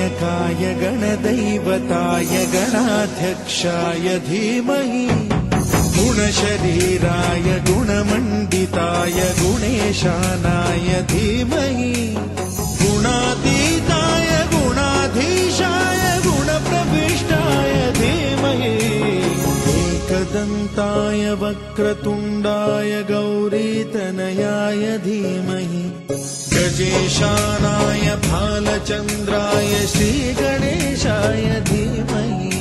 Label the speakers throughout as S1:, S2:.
S1: गणनायकाय गणदैवताय गणाध्यक्षाय धीमहि गुणशरीराय गुणमण्डिताय गुणेशानाय धीमहि गुणातीताय गुणाधीशाय गुणप्रविष्टाय धीमहि एकदन्ताय वक्रतुण्डाय गौरीतनयाय धीमहि गजेशानाय भालचन्द्राय श्रीगणेशाय धीमहि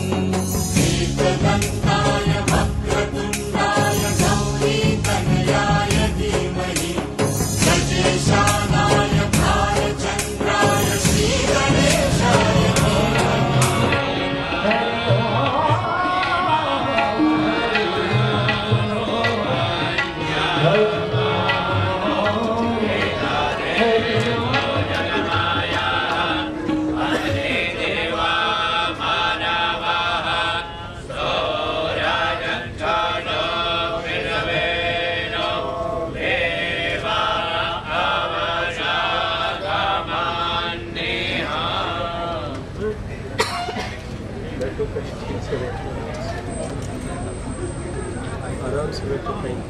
S2: एकदन्ताय वक्रतुण्डाय गौरीतनयाय धीमहि गजेशानाय भालचन्द्राय श्रीगणेशाय
S3: आराम से बैठो कहीं।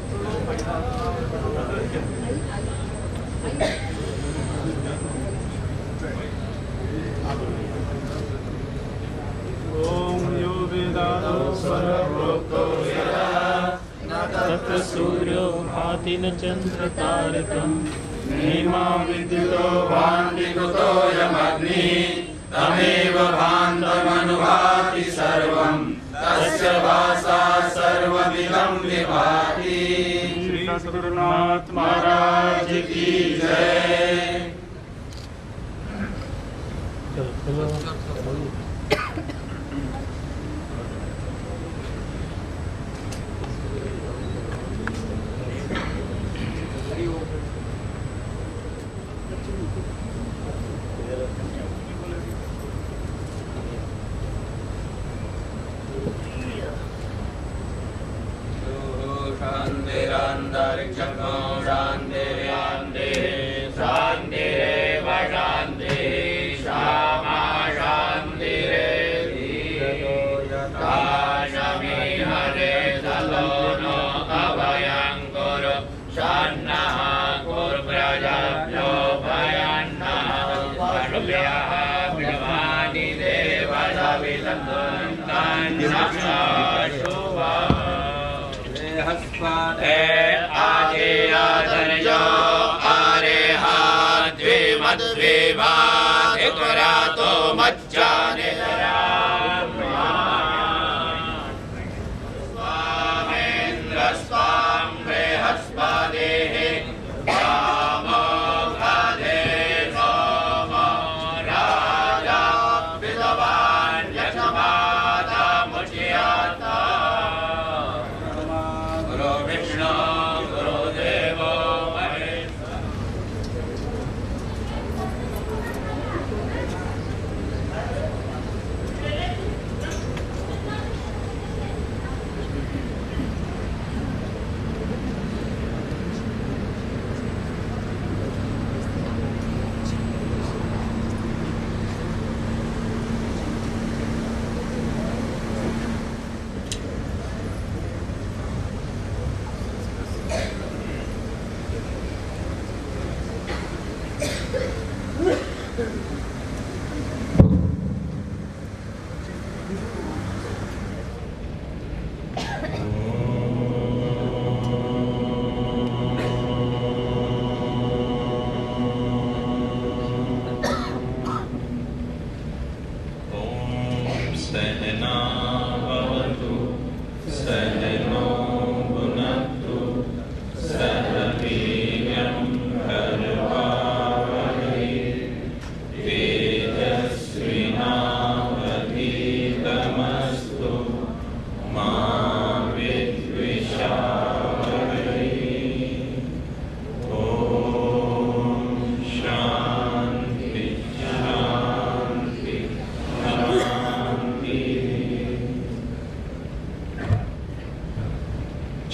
S3: ओम यो वेदादो सर्वप्रोक्तो तत्र सूर्यो भाति न चन्द्र तारकम् नेमा विद्युतो भान्तिकृतो यमग्निः तमेव भान्तमनुभाति सर्वम् तस्य भासा सर्वमिदं विभाति। श्री सद्गुरुनाथ महाराज की जय।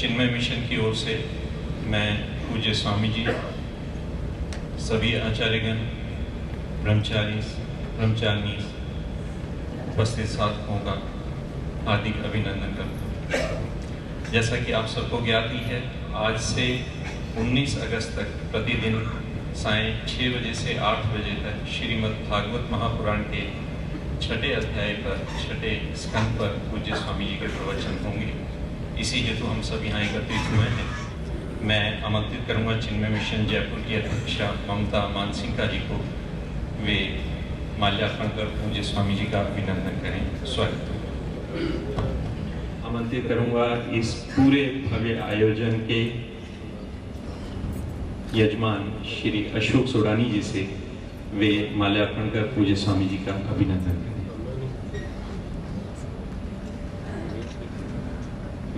S4: चिन्मय मिशन की ओर से मैं स्वामी जी, सभी आचार्यगण, ब्रह्मचारी, ब्रह्मचारिणी उपस्थित साधकों का हार्दिक अभिनंदन करता हूँ। जैसा कि आप सबको ज्ञात ही है, आज से 19 अगस्त तक प्रतिदिन सायं 6 बजे से 8 बजे तक श्रीमद् भागवत महापुराण के 6ठे अध्याय पर 6ठे स्कंद पर पूज्य स्वामी जी के प्रवचन होंगे। इसी हेतु हम सब यहाँ एकत्रित हुए हैं। मैं आमंत्रित करूँगा चिन्मय मिशन जयपुर की अध्यक्षा ममता मानसिंह जी को, वे माल्यार्पण कर पूज्य स्वामी जी का अभिनंदन करें। स्वागत। आमंत्रित करूँगा इस पूरे भव्य आयोजन के यजमान श्री अशोक सोडानी जी से, वे माल्यार्पण कर पूज्य स्वामी जी का अभिनंदन करें।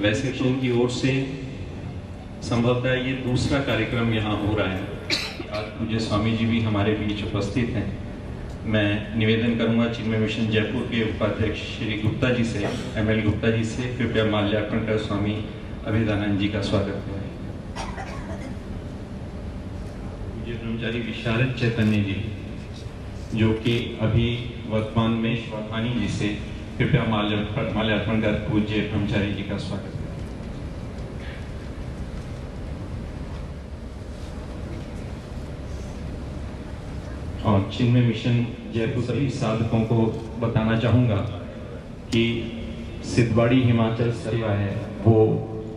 S4: वैसे तो उनकी ओर से संभवतः ये दूसरा कार्यक्रम यहाँ हो रहा है। आज पूज्य स्वामी जी भी हमारे बीच उपस्थित हैं। मैं निवेदन करूंगा चिन्मय मिशन जयपुर के उपाध्यक्ष श्री गुप्ता जी से, ML गुप्ता जी से, कृपया माल्यार्पण कर स्वामी अभेदानंद जी का स्वागत करें। पूज्य ब्रह्मचारी विशारद चैतन्य जी, जो कि अभी वर्तमान में श्वाखानी जी से, कृपया माल्यार्पण कर पूज्य ब्रह्मचारी जी का स्वागत करें। और चिन्मय मिशन जयपुर सभी साधकों को बताना चाहूँगा कि सिद्धवाड़ी हिमाचल सेवा है, वो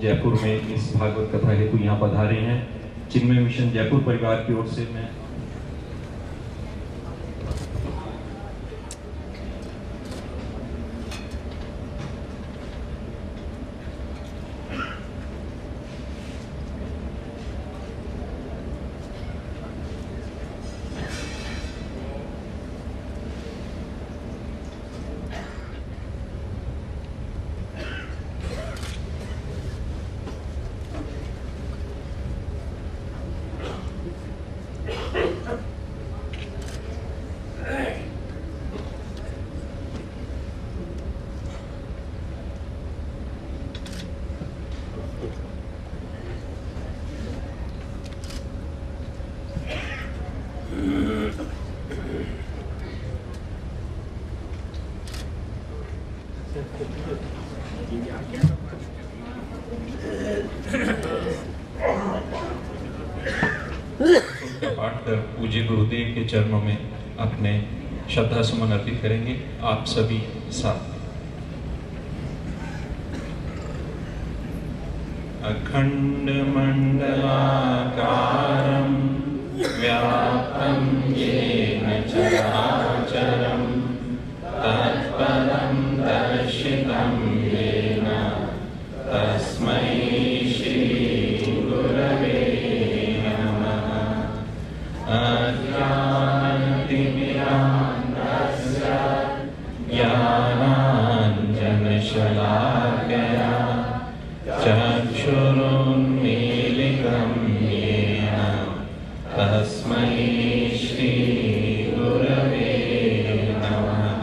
S4: जयपुर में इस भागवत कथा हेतु यहाँ पधारे हैं। चिन्मय मिशन जयपुर परिवार की ओर से मैं पाठ कर पूज्य गुरुदेव के चरणों में अपने श्रद्धा सुमन अर्पित करेंगे। आप सभी साथ। अखंड मंडलाकारं व्याप्तं येन चराचरं तत्पदं दर्शितं येन तस्मै श्री गुरवे ज्ञानाञ्जनशलाकया चक्षुरुन्मीलितं येन तस्मै श्रीगुरवे नमः।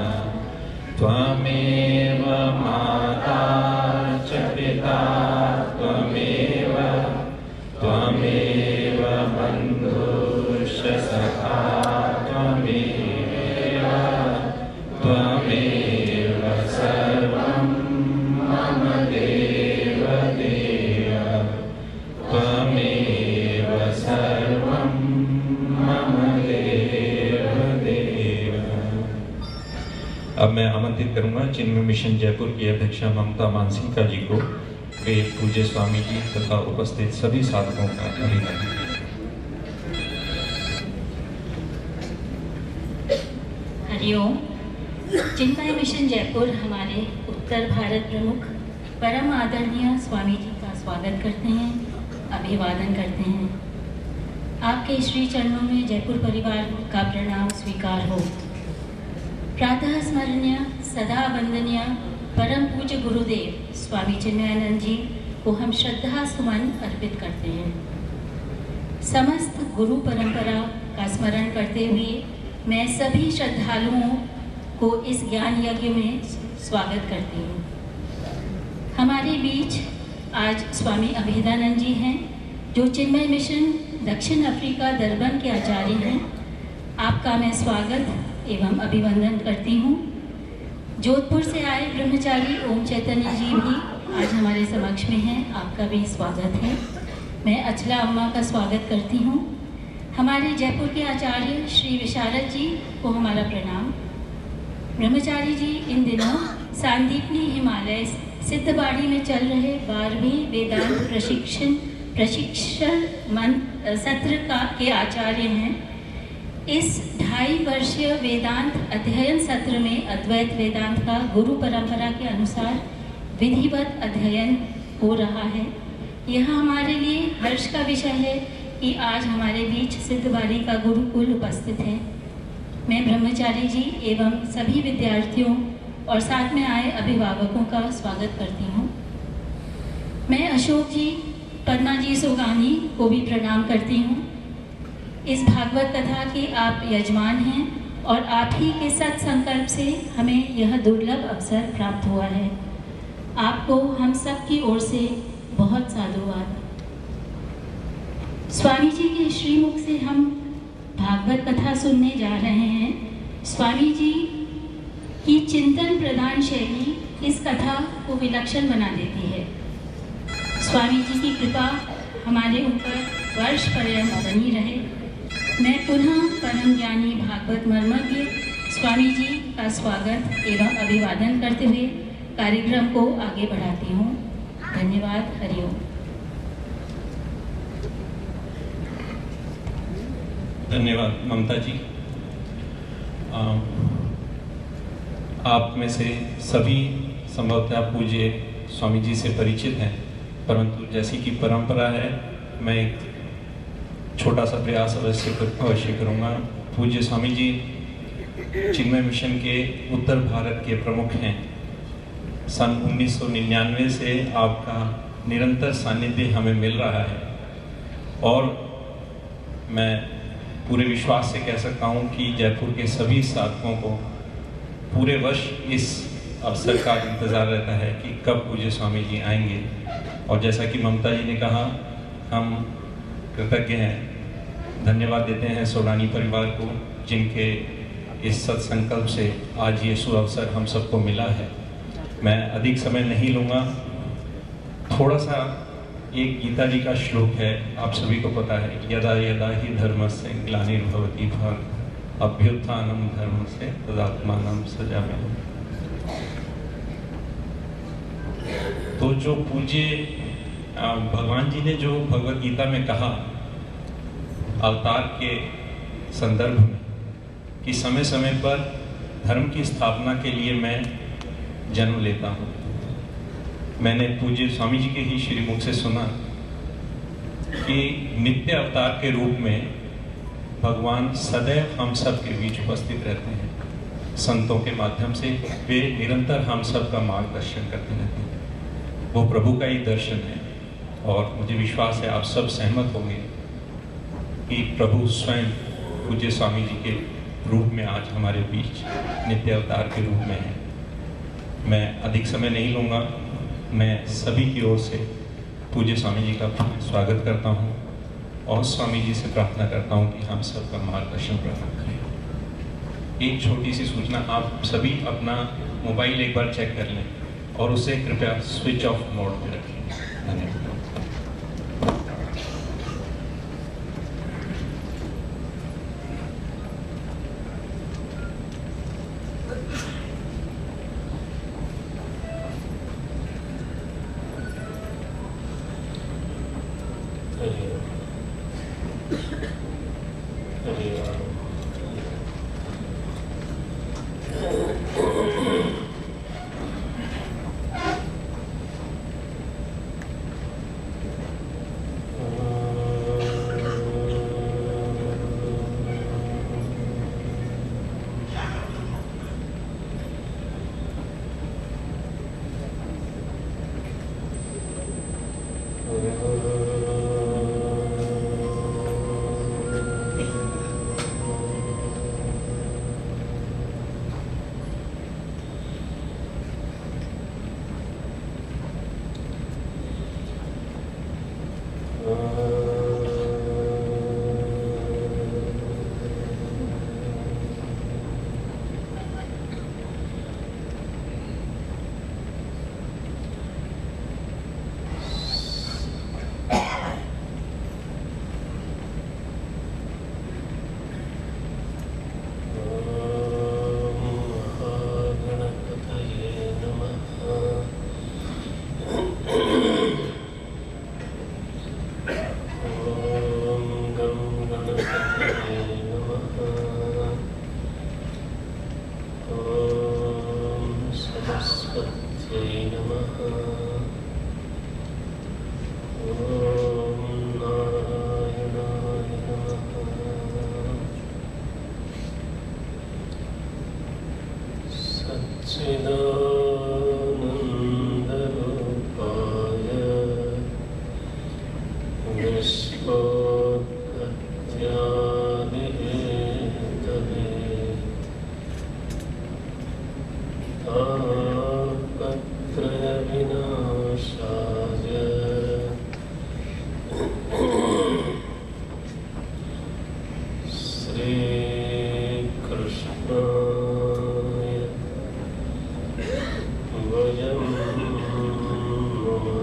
S4: त्वमेव माता च पिता त्वमेव बन्धुश्च सखा त्वमेव सर्वं मम देव त्वमेव सर्वं मम देव। अब मैं आमंत्रित करूंगा चिन्मय मिशन जयपुर की अध्यक्षा ममता मानसिंह जी को, वे पूज्य स्वामी जी तथा उपस्थित सभी साधकों का अभिनंदन।
S5: हरिओम। चिन्मय मिशन जयपुर हमारे उत्तर भारत प्रमुख परम आदरणीय स्वामी जी का स्वागत करते हैं, अभिवादन करते हैं। आपके श्री चरणों में जयपुर परिवार का प्रणाम स्वीकार हो। प्रातः स्मरणीय सदा वंदनीय परम पूज्य गुरुदेव स्वामी चिन्मयानंद जी को हम श्रद्धा सुमन अर्पित करते हैं। समस्त गुरु परंपरा का स्मरण करते हुए मैं सभी श्रद्धालुओं को इस ज्ञान यज्ञ में स्वागत करती हूँ। हमारे बीच आज स्वामी अभेदानंद जी हैं, जो चिन्मय मिशन दक्षिण अफ्रीका दरबन के आचार्य हैं। आपका मैं स्वागत एवं अभिवंदन करती हूँ। जोधपुर से आए ब्रह्मचारी ओम चैतन्य जी भी आज हमारे समक्ष में हैं, आपका भी स्वागत है। मैं अचला अम्मा का स्वागत करती हूँ। हमारे जयपुर के आचार्य श्री विशारद जी को हमारा प्रणाम। ब्रह्मचारी जी इन दिनों सांदीपनी हिमालय सिद्धबाड़ी में चल रहे 12वीं वेदांत प्रशिक्षण सत्र के आचार्य हैं। इस 2.5 वर्षीय वेदांत अध्ययन सत्र में अद्वैत वेदांत का गुरु परंपरा के अनुसार विधिवत अध्ययन हो रहा है। यह हमारे लिए हर्ष का विषय है कि आज हमारे बीच सिद्धबाड़ी का गुरुकुल उपस्थित है। मैं ब्रह्मचारी जी एवं सभी विद्यार्थियों और साथ में आए अभिभावकों का स्वागत करती हूँ। मैं अशोक जी, पद्मा जी सोगानी को भी प्रणाम करती हूँ। इस भागवत कथा के आप यजमान हैं और आप ही के सत्संकल्प से हमें यह दुर्लभ अवसर प्राप्त हुआ है। आपको हम सब की ओर से बहुत साधुवाद। स्वामी जी के श्रीमुख से हम भागवत कथा सुनने जा रहे हैं। स्वामी जी की चिंतन प्रदान शैली इस कथा को विलक्षण बना देती है। स्वामी जी की कृपा हमारे ऊपर वर्ष पर्यंत बनी रहे। मैं पुनः परम ज्ञानी भागवत मर्मज्ञ स्वामी जी का स्वागत एवं अभिवादन करते हुए कार्यक्रम को आगे बढ़ाती हूँ। धन्यवाद। हरिओम।
S4: धन्यवाद ममता जी। आप में से सभी संभवतः पूज्य स्वामी जी से परिचित हैं, परंतु जैसी कि परंपरा है मैं एक छोटा सा प्रयास अवश्य करूँगा। पूज्य स्वामी जी चिन्मय मिशन के उत्तर भारत के प्रमुख हैं। सन 1999 से आपका निरंतर सानिध्य हमें मिल रहा है और मैं पूरे विश्वास से कह सकता हूँ कि जयपुर के सभी साधकों को पूरे वर्ष इस अवसर का इंतज़ार रहता है कि कब पूज्य स्वामी जी आएंगे। और जैसा कि ममता जी ने कहा, हम कृतज्ञ हैं, धन्यवाद देते हैं सोडानी परिवार को जिनके इस सत्संकल्प से आज ये शुभ अवसर हम सबको मिला है। मैं अधिक समय नहीं लूँगा। थोड़ा सा एक गीता जी का श्लोक है, आप सभी को पता है, यदा यदा ही धर्मस्य ग्लानिर्भवति भारत अभ्युत्थानम धर्मस्य तदात्मानं सृजाम्यहम्। तो जो पूज्य भगवान जी ने जो भगवत गीता में कहा अवतार के संदर्भ में कि समय समय पर धर्म की स्थापना के लिए मैं जन्म लेता हूँ, मैंने पूज्य स्वामी जी के ही श्रीमुख से सुना कि नित्य अवतार के रूप में भगवान सदैव हम सब के बीच उपस्थित रहते हैं। संतों के माध्यम से वे निरंतर हम सब का मार्गदर्शन करते रहते हैं। वो प्रभु का ही दर्शन है और मुझे विश्वास है आप सब सहमत होंगे कि प्रभु स्वयं पूज्य स्वामी जी के रूप में आज हमारे बीच नित्य अवतार के रूप में है। मैं अधिक समय नहीं लूँगा। मैं सभी की ओर से पूज्य स्वामी जी का स्वागत करता हूँ और स्वामी जी से प्रार्थना करता हूँ कि हम सबका मार्गदर्शन प्रदान करें। एक छोटी सी सूचना, आप सभी अपना मोबाइल एक बार चेक कर लें और उसे कृपया स्विच ऑफ मोड में रखें। धन्यवाद।
S3: सरस्वत्यै नमः। ॐ नारायणाय नमः। सच्चिदानन्दरूपाय विश्वोत्पत्त्यादिहेतवे तापत्रयविनाशाय श्रीकृष्णाय वयं नमः।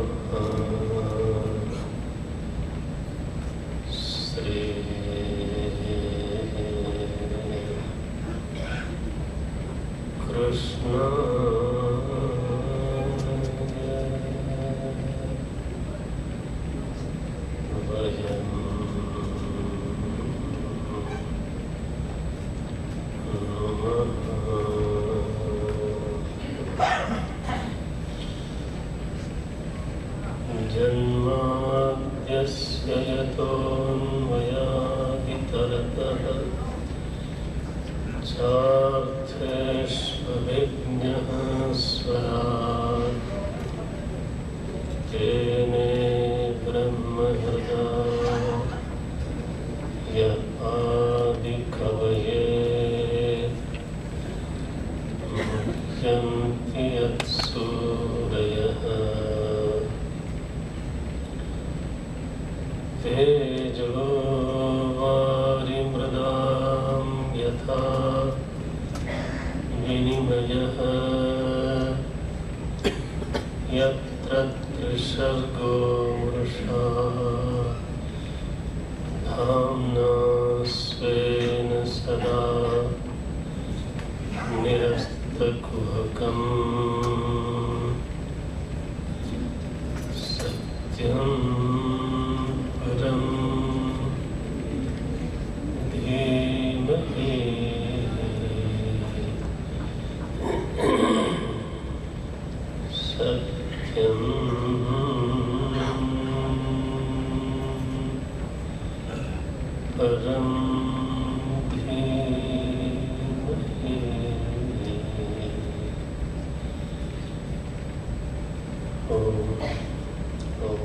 S3: श्री जन्माद्यस्य यतोऽन्वयादितरतः चार्थेष्वभिज्ञः स्वराट् तेने ब्रह्महृदाय यः आदिकवये मुह्यन्ति यत्सूरयः तेजो वारिमृदां यथा विनिमयः यत्र त्रिसर्गो मृषा धाम्ना स्वेन सदा निरस्तकुहकम् सत्यं परं धीमहि सत्यं परं धीमहि। ओम ओम।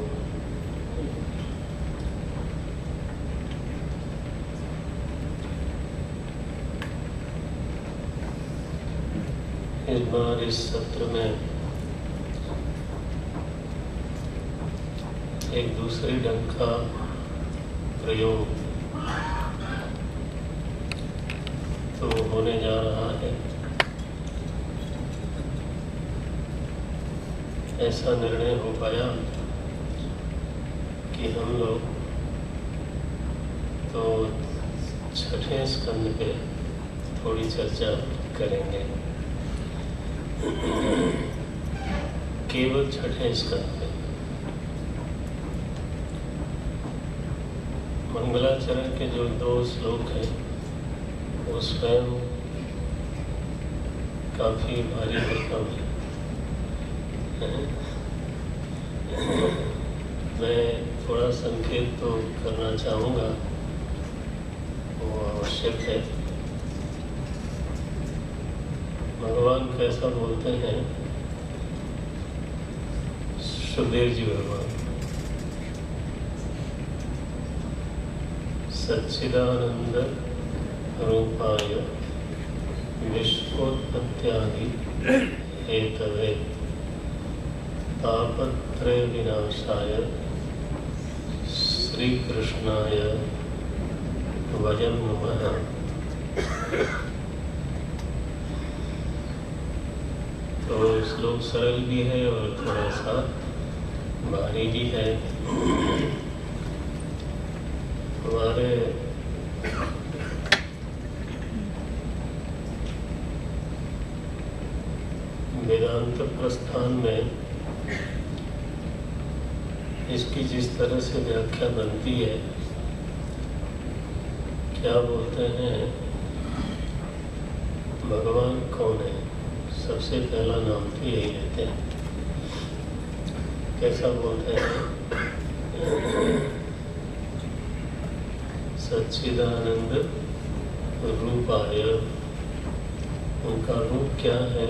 S3: इस बार इस सत्र में एक दूसरे ढंग का प्रयोग तो होने जा रहा है। ऐसा निर्णय हो पाया कि हम लोग तो छठे स्कंद पे थोड़ी चर्चा करेंगे, केवल छठे स्कंद पे। मंगलाचरण के जो 2 श्लोक हैं वो स्वयं काफी भारी भरकम है। मैं थोड़ा संकेत तो करना चाहूँगा, वो आवश्यक है। भगवान कैसा बोलते हैं, सुखदेव जी भगवान, सच्चिदानंद रूपाय विश्वोत्पत्त्यादि हेतवे तापत्रय विनाशाय श्री कृष्णाय वयं नमः। तो श्लोक सरल भी है और थोड़ा सा भारी भी है। हमारे वेदांत प्रस्थान में इसकी जिस तरह से व्याख्या बनती है, क्या बोलते हैं, भगवान कौन है, सबसे पहला नाम तो यही लेते हैं। कैसा बोलते हैं? सच्चिदानंद रूपाय। उनका रूप क्या है?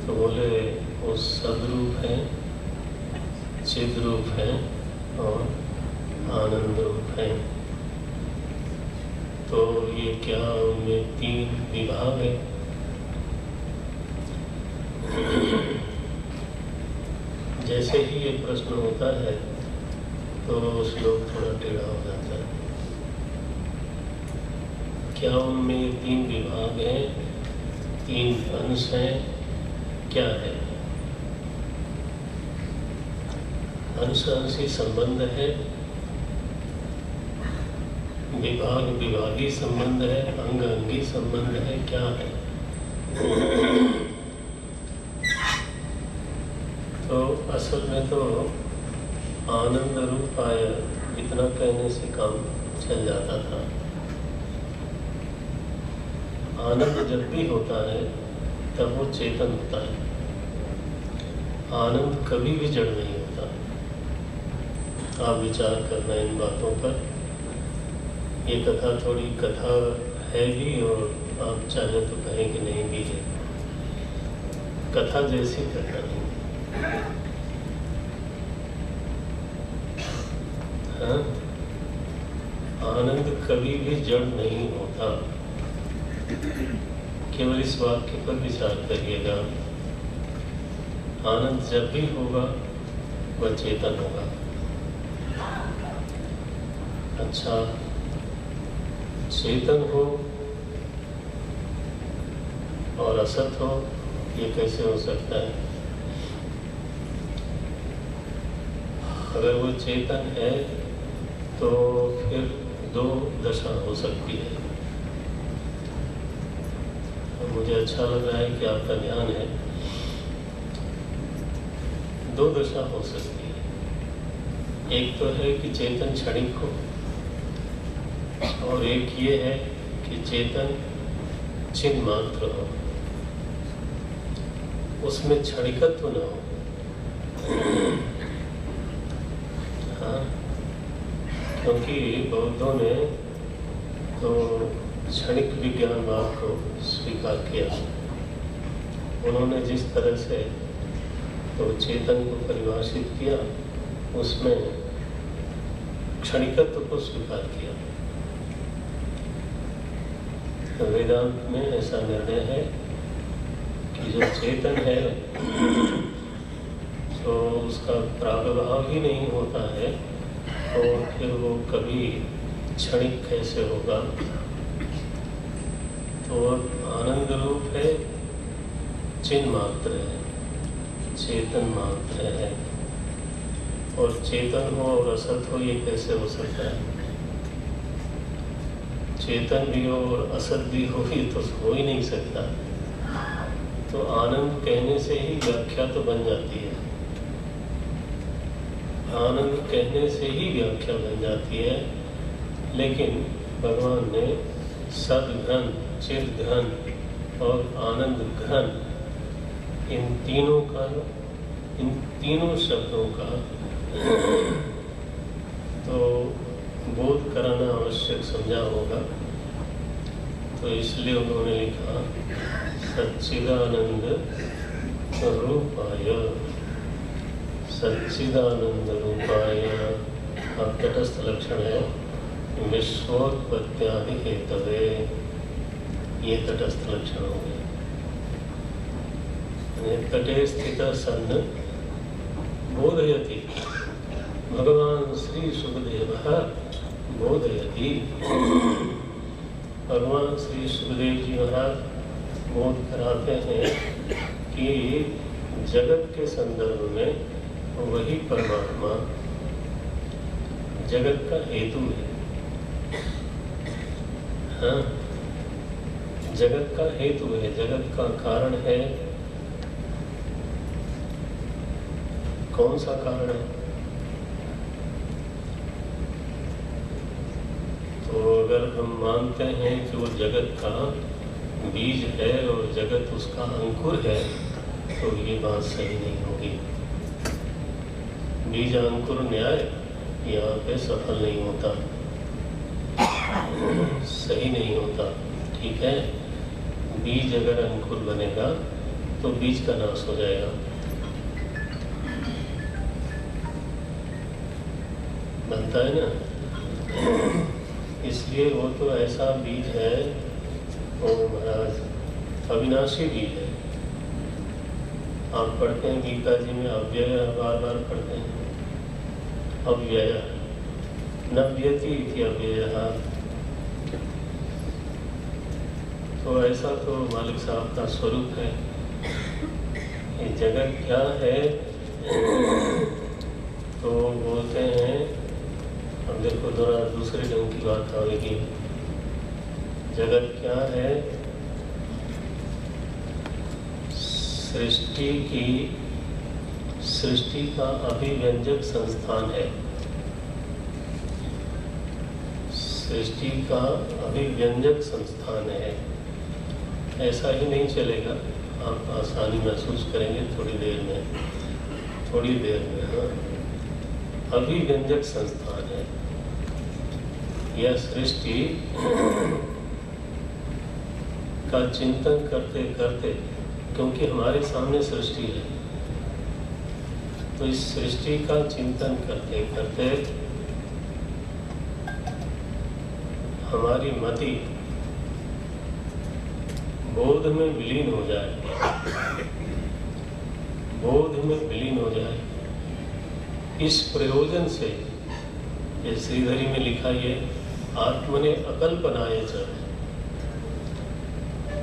S3: तो बोले वो सदरूप है, चिद रूप है और आनंद रूप है। तो ये क्या उनमें 3 विभाग है? जैसे ही ये प्रश्न होता है तो श्लोक थोड़ा टेढ़ा हो जाता है। क्या उनमें 3 विभाग हैं, 3 अंश हैं, क्या है? अंश अंशी संबंध है, विभाग विभागी संबंध है, अंग अंगी संबंध है, क्या है? तो असल में तो आनंद रूपाय इतना कहने से काम चल जाता था। आनंद जब भी होता है तब वो चेतन होता है। आनंद कभी भी जड़ नहीं होता। आप विचार करना इन बातों पर। ये कथा थोड़ी कथा है भी, और आप चाहे तो कहें कि नहीं भी है। कथा जैसी कथा नहीं। हाँ, आनंद कभी भी जड़ नहीं होता। केवल इस वाक्य पर विचार करिएगा। आनंद जब भी होगा वह चेतन होगा। अच्छा, चेतन हो और असत हो, ये कैसे हो सकता है? अगर वो चेतन है तो फिर 2 दशा हो सकती है। और मुझे अच्छा लग रहा है कि आपका ध्यान है। 2 दशा हो सकती है। एक तो है कि चेतन क्षणिक हो, और एक ये है कि चेतन चिन्ह मात्र हो, उसमें क्षणिकत्व न हो। हाँ, क्योंकि बौद्धों ने तो क्षणिक विज्ञानवाद को स्वीकार किया। उन्होंने जिस तरह से तो चेतन को परिभाषित किया, उसमें क्षणिकत्व को स्वीकार किया। वेदांत में ऐसा निर्णय है कि जो चेतन है तो उसका प्रागभाव ही नहीं होता है, तो फिर वो कभी क्षणिक कैसे होगा? तो आनंद रूप है, चिन्ह मात्र है, चेतन मात्र है। और चेतन हो और असत हो, ये कैसे हो सकता है? चेतन भी हो और असत भी हो, ये तो हो ही नहीं सकता। तो आनंद कहने से ही व्याख्या तो बन जाती है। आनंद कहने से ही व्याख्या बन जाती है। लेकिन भगवान ने सद्घन, चिद्घन और आनंद घन, इन तीनों शब्दों का तो बोध कराना आवश्यक समझा होगा। तो इसलिए उन्होंने लिखा सच्चिदानंद रूपाय। सच्चिदानंद रूपाय का तटस्थ लक्षण है विश्वोत्पत्त्यादि हेतवे। ये तटस्थ लक्षण हो गए। तटे स्थित सन् बोधयति भगवान श्री सुखदेव बोधयति। भगवान श्री सुखदेव जी महाराज बोध कराते हैं कि जगत के संदर्भ में वही परमात्मा जगत का हेतु है। हाँ, जगत का हेतु है, जगत का कारण है। कौन सा कारण है? तो अगर हम मानते हैं कि वो जगत का बीज है और जगत उसका अंकुर है, तो ये बात सही नहीं होगी। बीज अंकुर न्याय यहाँ पे सफल नहीं होता, सही नहीं होता। ठीक है, बीज अगर अंकुर बनेगा तो बीज का नाश हो जाएगा। बनता है ना, इसलिए वो तो ऐसा बीज है, ओ महाराज, अविनाशी बीज है। आप पढ़ते हैं गीता जी में अव्यय, बार बार पढ़ते हैं अव्यय, नव्यति इति अव्ययः। तो ऐसा तो मालिक साहब का स्वरूप है। ये जगत क्या है, तो बोलते हैं, अब देखो थोड़ा दूसरे ढंग की बात आएगी। जगत क्या है? सृष्टि का अभिव्यंजक संस्थान है। सृष्टि का अभिव्यंजक संस्थान है। ऐसा ही नहीं चलेगा, आप आसानी महसूस करेंगे थोड़ी देर में। हाँ, अभिव्यंजक संस्थान है। यह सृष्टि का चिंतन करते करते, क्योंकि हमारे सामने सृष्टि है, तो इस सृष्टि का चिंतन करते करते हमारी मति बोध में विलीन हो जाए। इस प्रयोजन से, ये श्रीधरी में लिखा, ये आत्मने अकल्पनाय च,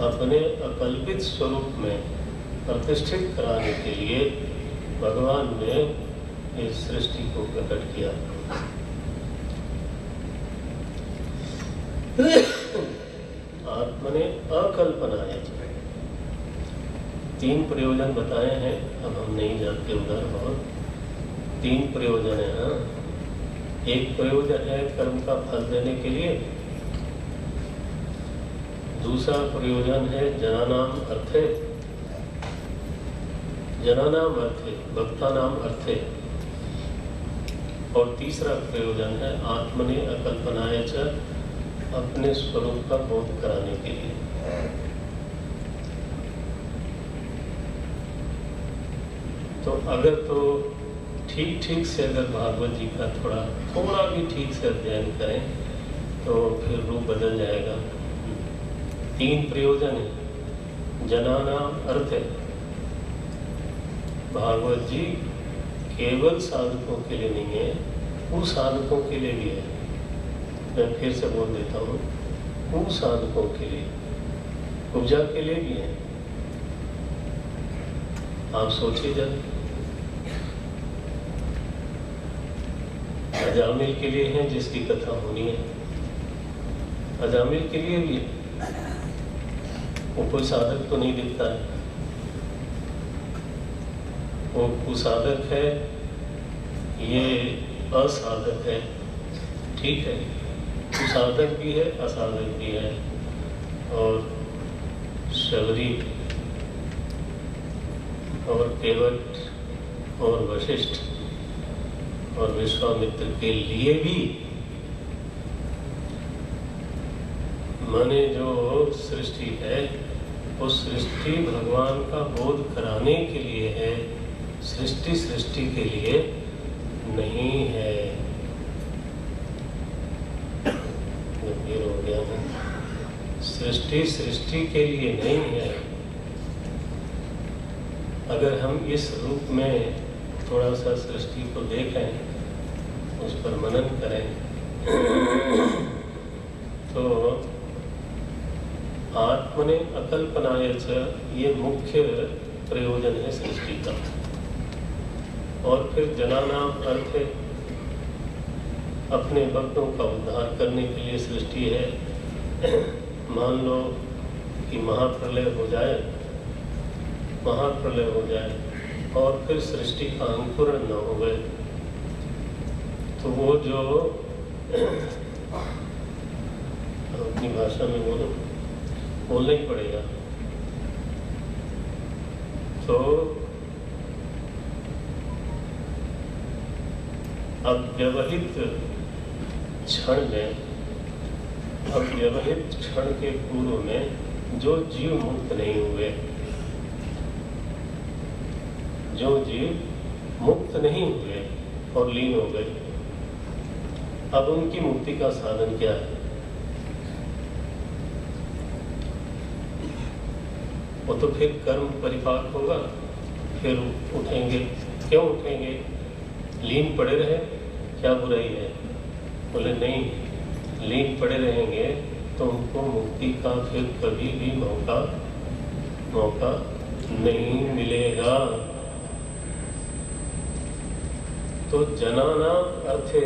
S3: अपने अकल्पित स्वरूप में प्रतिष्ठित कराने के लिए भगवान ने इस सृष्टि को प्रकट किया। आत्मने अकल्पनाय च। 3 प्रयोजन बताए हैं, अब हम नहीं जानते उधर बहुत। 3 प्रयोजन है। हाँ, एक प्रयोजन है कर्म का फल देने के लिए, दूसरा प्रयोजन है जनानाम अर्थे, भक्तानाम अर्थे, और तीसरा प्रयोजन है आत्मने अकल्पनाय च, अपने स्वरूप का बोध कराने के लिए। तो अगर तो ठीक से अगर भागवत जी का थोड़ा भी ठीक से अध्ययन करें तो फिर रूप बदल जाएगा। 3 प्रयोजन है। जनानाम अर्थ है, भागवत जी केवल साधकों के लिए नहीं है, कुसाधकों के लिए भी है। मैं फिर से बोल देता हूँ, कुसाधकों के लिए, उपजा के लिए भी है। आप सोचिए जब, अजामिल के लिए है जिसकी कथा होनी है, अजामिल के लिए भी है। वो कोई साधक तो नहीं दिखता है, वो कुसाधक है, ये असाधक है। ठीक है, कुसाधक भी है, असाधक भी है। और शबरी और केवट और वशिष्ठ और विश्वामित्र के लिए भी, माने जो सृष्टि है, वो सृष्टि भगवान का बोध कराने के लिए है, सृष्टि के लिए नहीं है। गंभीर हो गया है। सृष्टि के लिए नहीं है। अगर हम इस रूप में थोड़ा सा सृष्टि को देखें, उस पर मनन करें, तो आत्मने अकल्पनाय च, ये मुख्य प्रयोजन है सृष्टि का। और फिर जनानाम अर्थ है, अपने भक्तों का उद्धार करने के लिए सृष्टि है। मान लो कि महाप्रलय हो जाए और फिर सृष्टि का अंकुरण न हो गए, तो वो जो अपनी भाषा में बोलो, बोलना ही पड़ेगा। तो अब व्यवहित क्षण में, अव्यवहित क्षण के पूर्व में जो जीव मुक्त नहीं हुए, जो जीव मुक्त नहीं हुए और लीन हो गए, अब उनकी मुक्ति का साधन क्या है? वो तो फिर कर्म परिपाक होगा, फिर उठेंगे। क्यों उठेंगे? लीन पड़े रहे, क्या बुराई है? बोले नहीं, लीन पड़े रहेंगे तो उनको मुक्ति का फिर कभी भी मौका नहीं मिलेगा। तो जनाना अर्थे,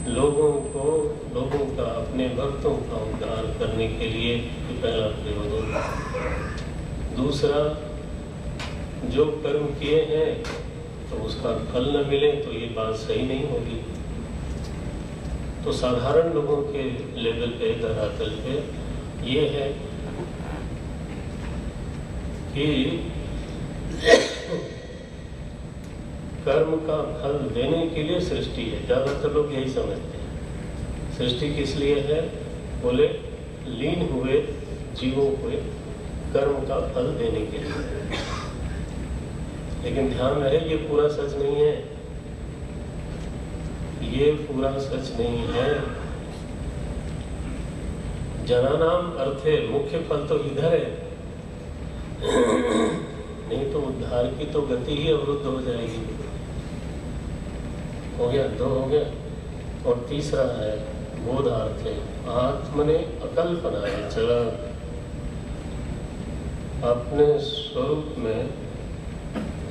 S3: लोगों का, अपने भक्तों का उद्धार करने के लिए पहला प्रयोजन। दूसरा, जो कर्म किए हैं तो उसका फल न मिले तो ये बात सही नहीं होगी। तो साधारण लोगों के लेवल पे, धरातल पे ये है कि कर्म का फल देने के लिए सृष्टि है। ज्यादातर लोग यही समझते हैं। सृष्टि किस लिए है? बोले लीन हुए जीवों को कर्म का फल देने के लिए। लेकिन ध्यान रहे, ये पूरा सच नहीं है, ये पूरा सच नहीं है। जनानाम अर्थे, मुख्य फल तो इधर है, नहीं तो उद्धार की तो गति ही अवरुद्ध हो जाएगी। हो गया, 2 हो गया। और तीसरा है बोधार्थे, आत्मने अकल्पनाय च, अपने स्वरूप में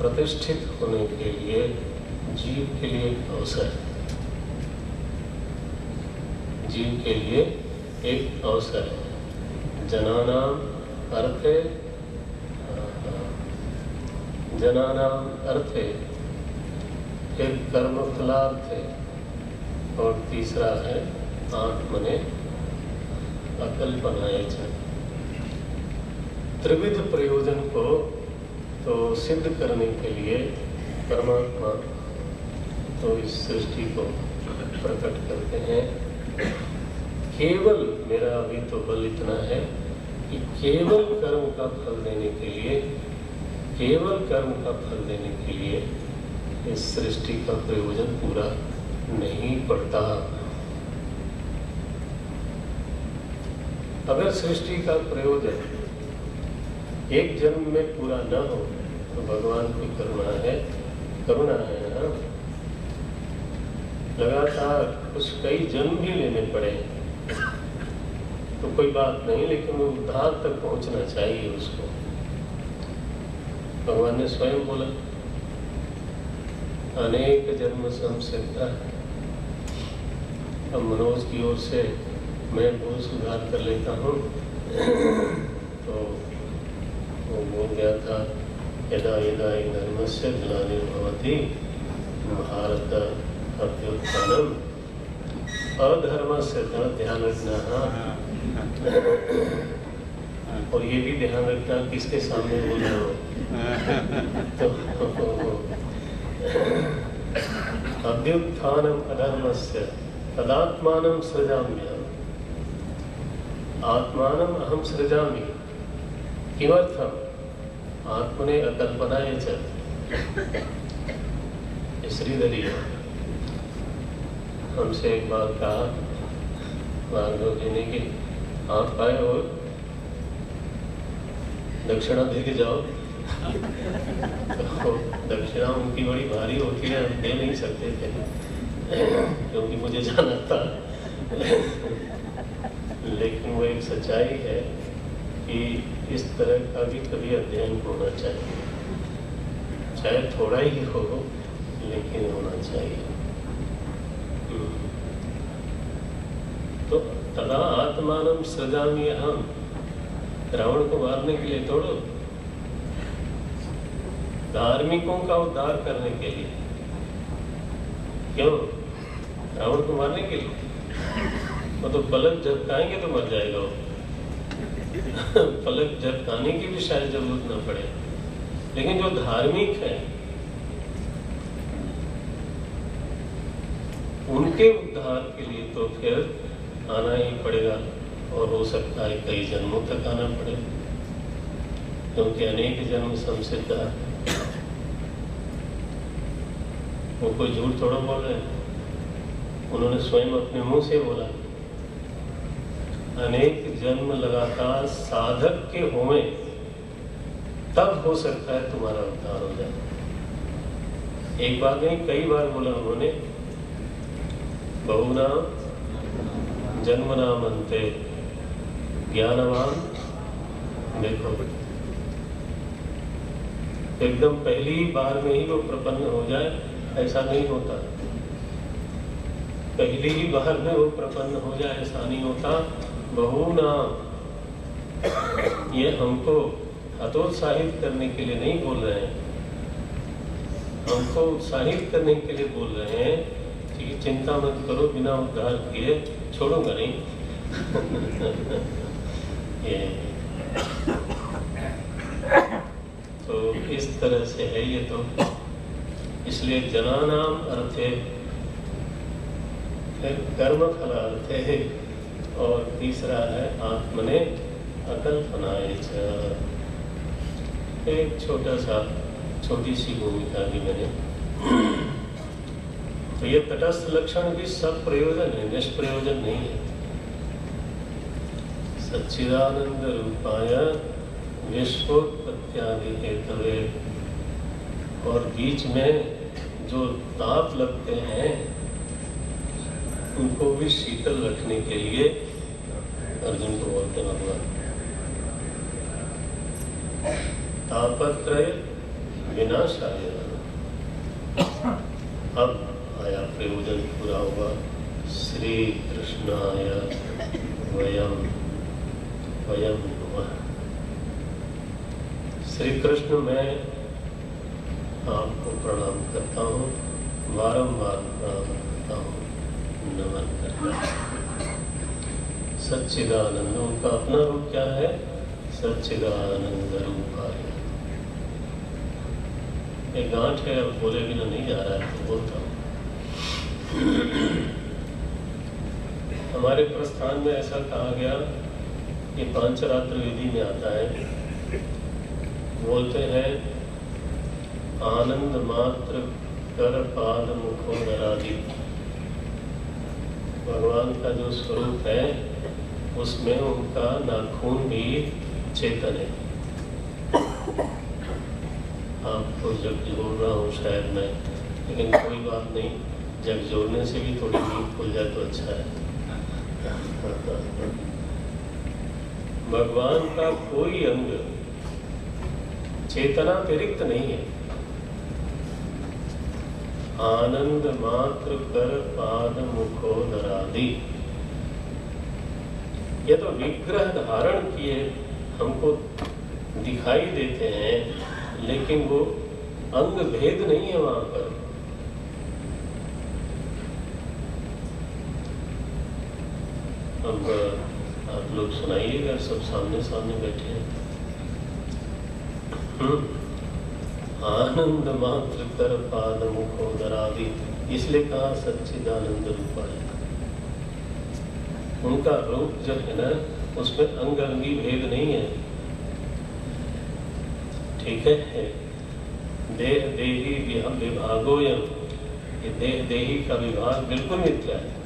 S3: प्रतिष्ठित होने के लिए जीव के लिए एक अवसर है। जीव के लिए एक अवसर है। जनानाम अर्थे, जनानाम अर्थे, फिर कर्मफलार्थे, और तीसरा है आत्मने अकल्पनाय च। त्रिविध प्रयोजन को तो सिद्ध करने के लिए परमात्मा तो इस सृष्टि को प्रकट करते हैं। केवल मेरा अभी तो बल इतना है कि केवल कर्म का फल देने के लिए, केवल कर्म का फल देने के लिए इस सृष्टि का प्रयोजन पूरा नहीं पड़ता। अगर सृष्टि का प्रयोजन एक जन्म में पूरा न हो तो भगवान की करुणा है ना। लगातार कुछ कई जन्म भी लेने पड़े तो कोई बात नहीं, लेकिन वो उद्धार तक पहुंचना चाहिए उसको। भगवान ने स्वयं बोला, अनेक जन्म संसिद्धा। अब मनोज की ओर से मैं भूल सुधार कर लेता हूँ। तो वो बोल गया था, यदा यदा धर्मस्य ग्लानिर्भवति भारत अभ्युत्थानम अधर्मस्य, ध्यान रखना। और ये भी ध्यान रखना किसके सामने बोल रहे हो। तो अभ्युत्थानम अधर्मस्य तदात्मानं सृजाम्यहम्, आत्मानम् अहं सृजामि। किमर्थम? आत्मने अकल्पनाय च। श्रीधरी हमसे एक बार कहा भार्गव जी ने कि आप आए हो, दक्षिणा दे के जाओ। तो दक्षिणा उनकी बड़ी भारी होती है, हम दे नहीं सकते थे क्योंकि मुझे जाना था। लेकिन वो एक सच्चाई है कि इस तरह का भी कभी अध्ययन होना चाहिए, चाहे थोड़ा ही हो लेकिन होना चाहिए। तो तदा आत्मानं सृजामि अहम्, रावण को मारने के लिए तोड़ो, धार्मिकों का उद्धार करने के लिए। क्यों? रावण को मारने के लिए? वो तो पलक झपकाएंगे तो मर जाएगा वो। पलक झपकाने की भी शायद जरूरत न पड़े। लेकिन जो धार्मिक है उनके उद्धार के लिए तो फिर आना ही पड़ेगा, और हो सकता है कई जन्मों तक आना पड़े, क्योंकि अनेक जन्म संसिद्ध है। वो कोई झूठ थोड़ा बोल रहे हैं, उन्होंने स्वयं अपने मुंह से बोला। अनेक जन्म लगातार साधक के होवे तब हो सकता है तुम्हारा उद्धार हो जाए। एक बार नहीं कई बार बोला उन्होंने, बहुनाम जन्मनाम अन्ते ज्ञानवान देखो। एकदम पहली बार में ही वो प्रपन्न हो जाए ऐसा नहीं होता, पहली ही बार में वो प्रपन्न हो जाए ऐसा नहीं होता। बहुनाम, ये हमको हतोत्साहित करने के लिए नहीं बोल रहे हैं, हमको उत्साहित करने के लिए बोल रहे हैं कि चिंता मत करो, बिना उद्धार किए छोड़ूंगा नहीं। ये तो इस तरह से है ये तो। इसलिए जनानाम अर्थे, फिर कर्म फलार्थे, और तीसरा है आत्मने अकल्पनाय च। एक छोटी सी भूमिका भी मैंने। तो ये तटस्थ लक्षण भी सब प्रयोजन है, निष्प्रयोजन नहीं है। सच्चिदानंद रूपाय विश्वोत्पत्त्यादि हेतवे, और बीच में जो ताप लगते हैं उनको भी शीतल रखने के लिए अर्जुन को बोलते हैं भगवान। तापत्रय विनाशाय, अब आया प्रयोजन पूरा हुआ। श्री कृष्णाय वयम वयम नमः। श्री कृष्ण मैं आपको प्रणाम करता हूँ, बारंबार प्रणाम करता हूँ, नमन करता हूँ। सच्चिदानंद, उनका अपना रूप क्या है? सच्चिदानंद रूपाय। एक गांठ है, अब बोले बिना नहीं जा रहा है तो बोलता हूँ। हमारे प्रस्थान में ऐसा कहा गया, ये पांचरात्र विधि में आता है, बोलते हैं आनंद मात्र कर पाद मुखोदरादि। भगवान का जो स्वरूप है उसमें उनका नाखून भी चेतन है। आपको जग जोड़ रहा हूँ शायद मैं, लेकिन कोई बात नहीं, जग जोड़ने से भी थोड़ी नींद खुल जाए तो अच्छा है। भगवान का कोई अंग चेतना अतिरिक्त नहीं है। आनंद मात्र कर पाद मुखोदरादि, ये तो विग्रह धारण किए हमको दिखाई देते हैं, लेकिन वो अंग भेद नहीं है वहां पर। अब आप लोग सुनाइएगा, सब सामने सामने बैठे हैं। आनंद मात्र कर पाद मुखोदरादि, इसलिए कहा सच्चिदानंद रूपाय। उनका रूप जो है ना, उसमें अंग अंगी भेद नहीं है। ठीक है, देह देही विभागोयम, ये देह देही का विभाग बिल्कुल मिथ्या है।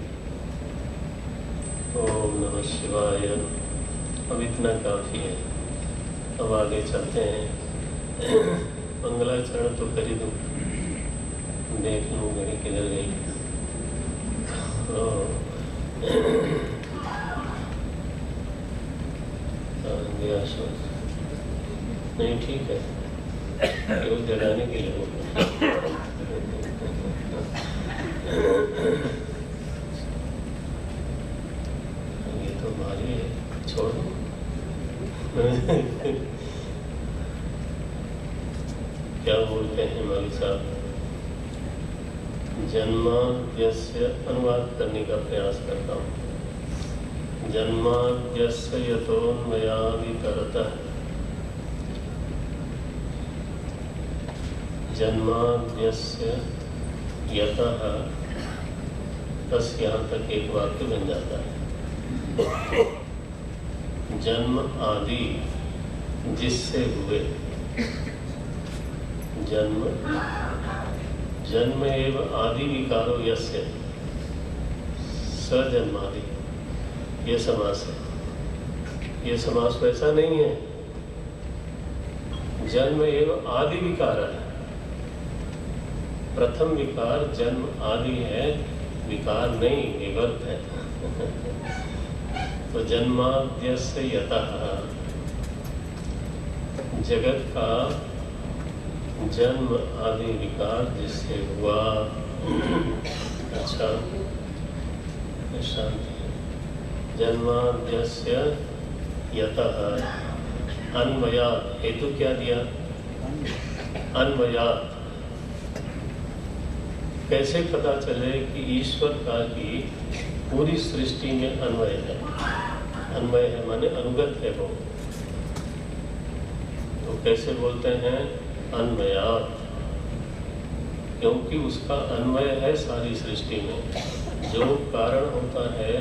S3: ओम नमः शिवाय। अब इतना काफी है, अब आगे चलते हैं। मंगलाचरण तो कर ही दूं, देख लूं घड़ी किधर गई। नहीं ठीक है, केवल जगाने के लिए ये तो भारी है, छोड़ दो। क्या बोलते हैं मौलवी साहब? जन्माद्यस्य अनुवाद करने का प्रयास करता हूँ। जन्माद्यस्य यतोऽन्वयादितरतः जन्माद्यस्य यतः, बस यहाँ तक एक वाक्य बन जाता है। जन्म आदि जिससे हुए, जन्म एव आदि विकारो यस्य, सजन्मादि, ये समास है। ये समास वैसा नहीं है। जन्म एव आदि विकार है। प्रथम विकार जन्म आदि है, विकार नहीं, विवर्त है। तो जन्माद्यस्य यतः, जगत का जन्म आदि विकार जिससे हुआ। अच्छा, शांति। जन्माद्यस्य यतः अन्वयात्, हेतु क्या दिया? अन्वयात्। कैसे पता चले कि ईश्वर का की पूरी सृष्टि में अन्वय है? अन्वय है माने अनुगत है वो। तो कैसे बोलते हैं? अन्वयात्, क्योंकि उसका अन्वय है सारी सृष्टि में। जो कारण होता है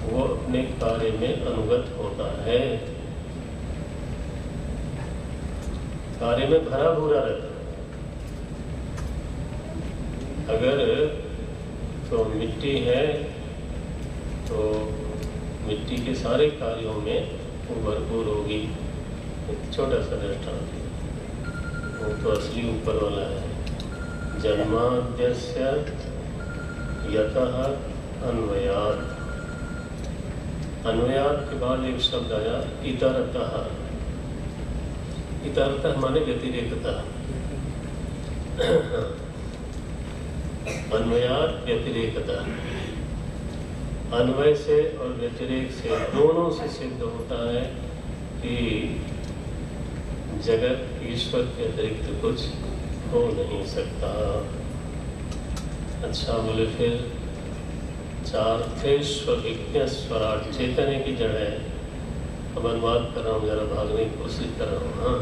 S3: वो अपने कार्य में अनुगत होता है, कार्य में भरा भूरा रहता है। अगर तो मिट्टी है तो मिट्टी के सारे कार्यों में वो भरपूर होगी। एक छोटा सा दृष्टांत, वो तो असली ऊपर वाला है। जन्माद्यस्य यतः अन्वयात्, अन्वयात् के बाद एक शब्द आया इतरतः। इतरतः माने व्यतिरेकता। अन्वयात् व्यतिरेकता, अन्वय से और व्यतिरेक से, दोनों से सिद्ध होता है कि जगत ईश्वर के अतिरिक्त कुछ हो नहीं सकता। अच्छा, बोले फिर चार्थेष्विज्ञ स्वराट, चैतन्य की जड़ है। अब अनुवाद कर रहा हूँ, जरा भागने की कोशिश कर रहा हूँ। हाँ,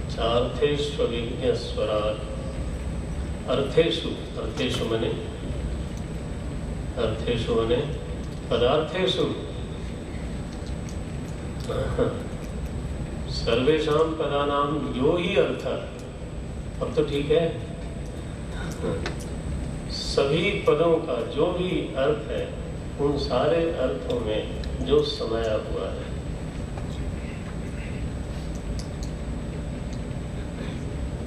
S3: चार्थेष्विज्ञ स्वराट, अर्थेषु, अर्थेषु मने, अर्थेषु मने पदार्थेषु, सर्वेषां पदानां यो ही अर्थ। अब तो ठीक है। सभी पदों का जो भी अर्थ है, उन सारे अर्थों में जो समाया हुआ है।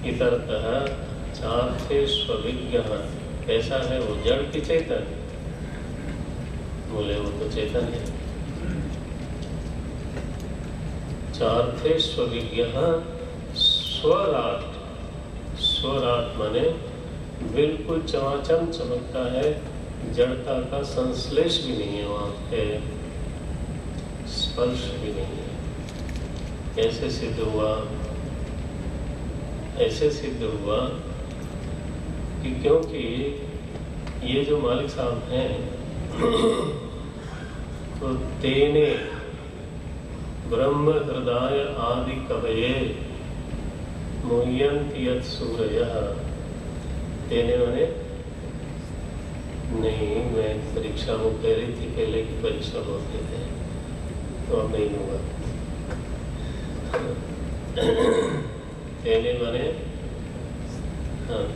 S3: इतरतः चार्थेष्विज्ञ, कैसा है वो? जड़ की चेतन? बोले वो तो चेतन है। चार्थेष्विज्ञ स्वराट, स्वराट माने बिल्कुल चमाचम चमकता है, जड़ता का संश्लेष भी नहीं है वहाँ पे, स्पर्श भी नहीं है। कैसे सिद्ध हुआ? ऐसे सिद्ध हुआ कि क्योंकि ये जो मालिक साहब हैं तो तेने ब्रह्म हृदय आदि कवये मुह्यन्ति यत् सूरयः। तेने माने नहीं, मैं परीक्षा वो कह रही थी पहले की परीक्षा बोलते थे, तो अब नहीं होगा। तेने माने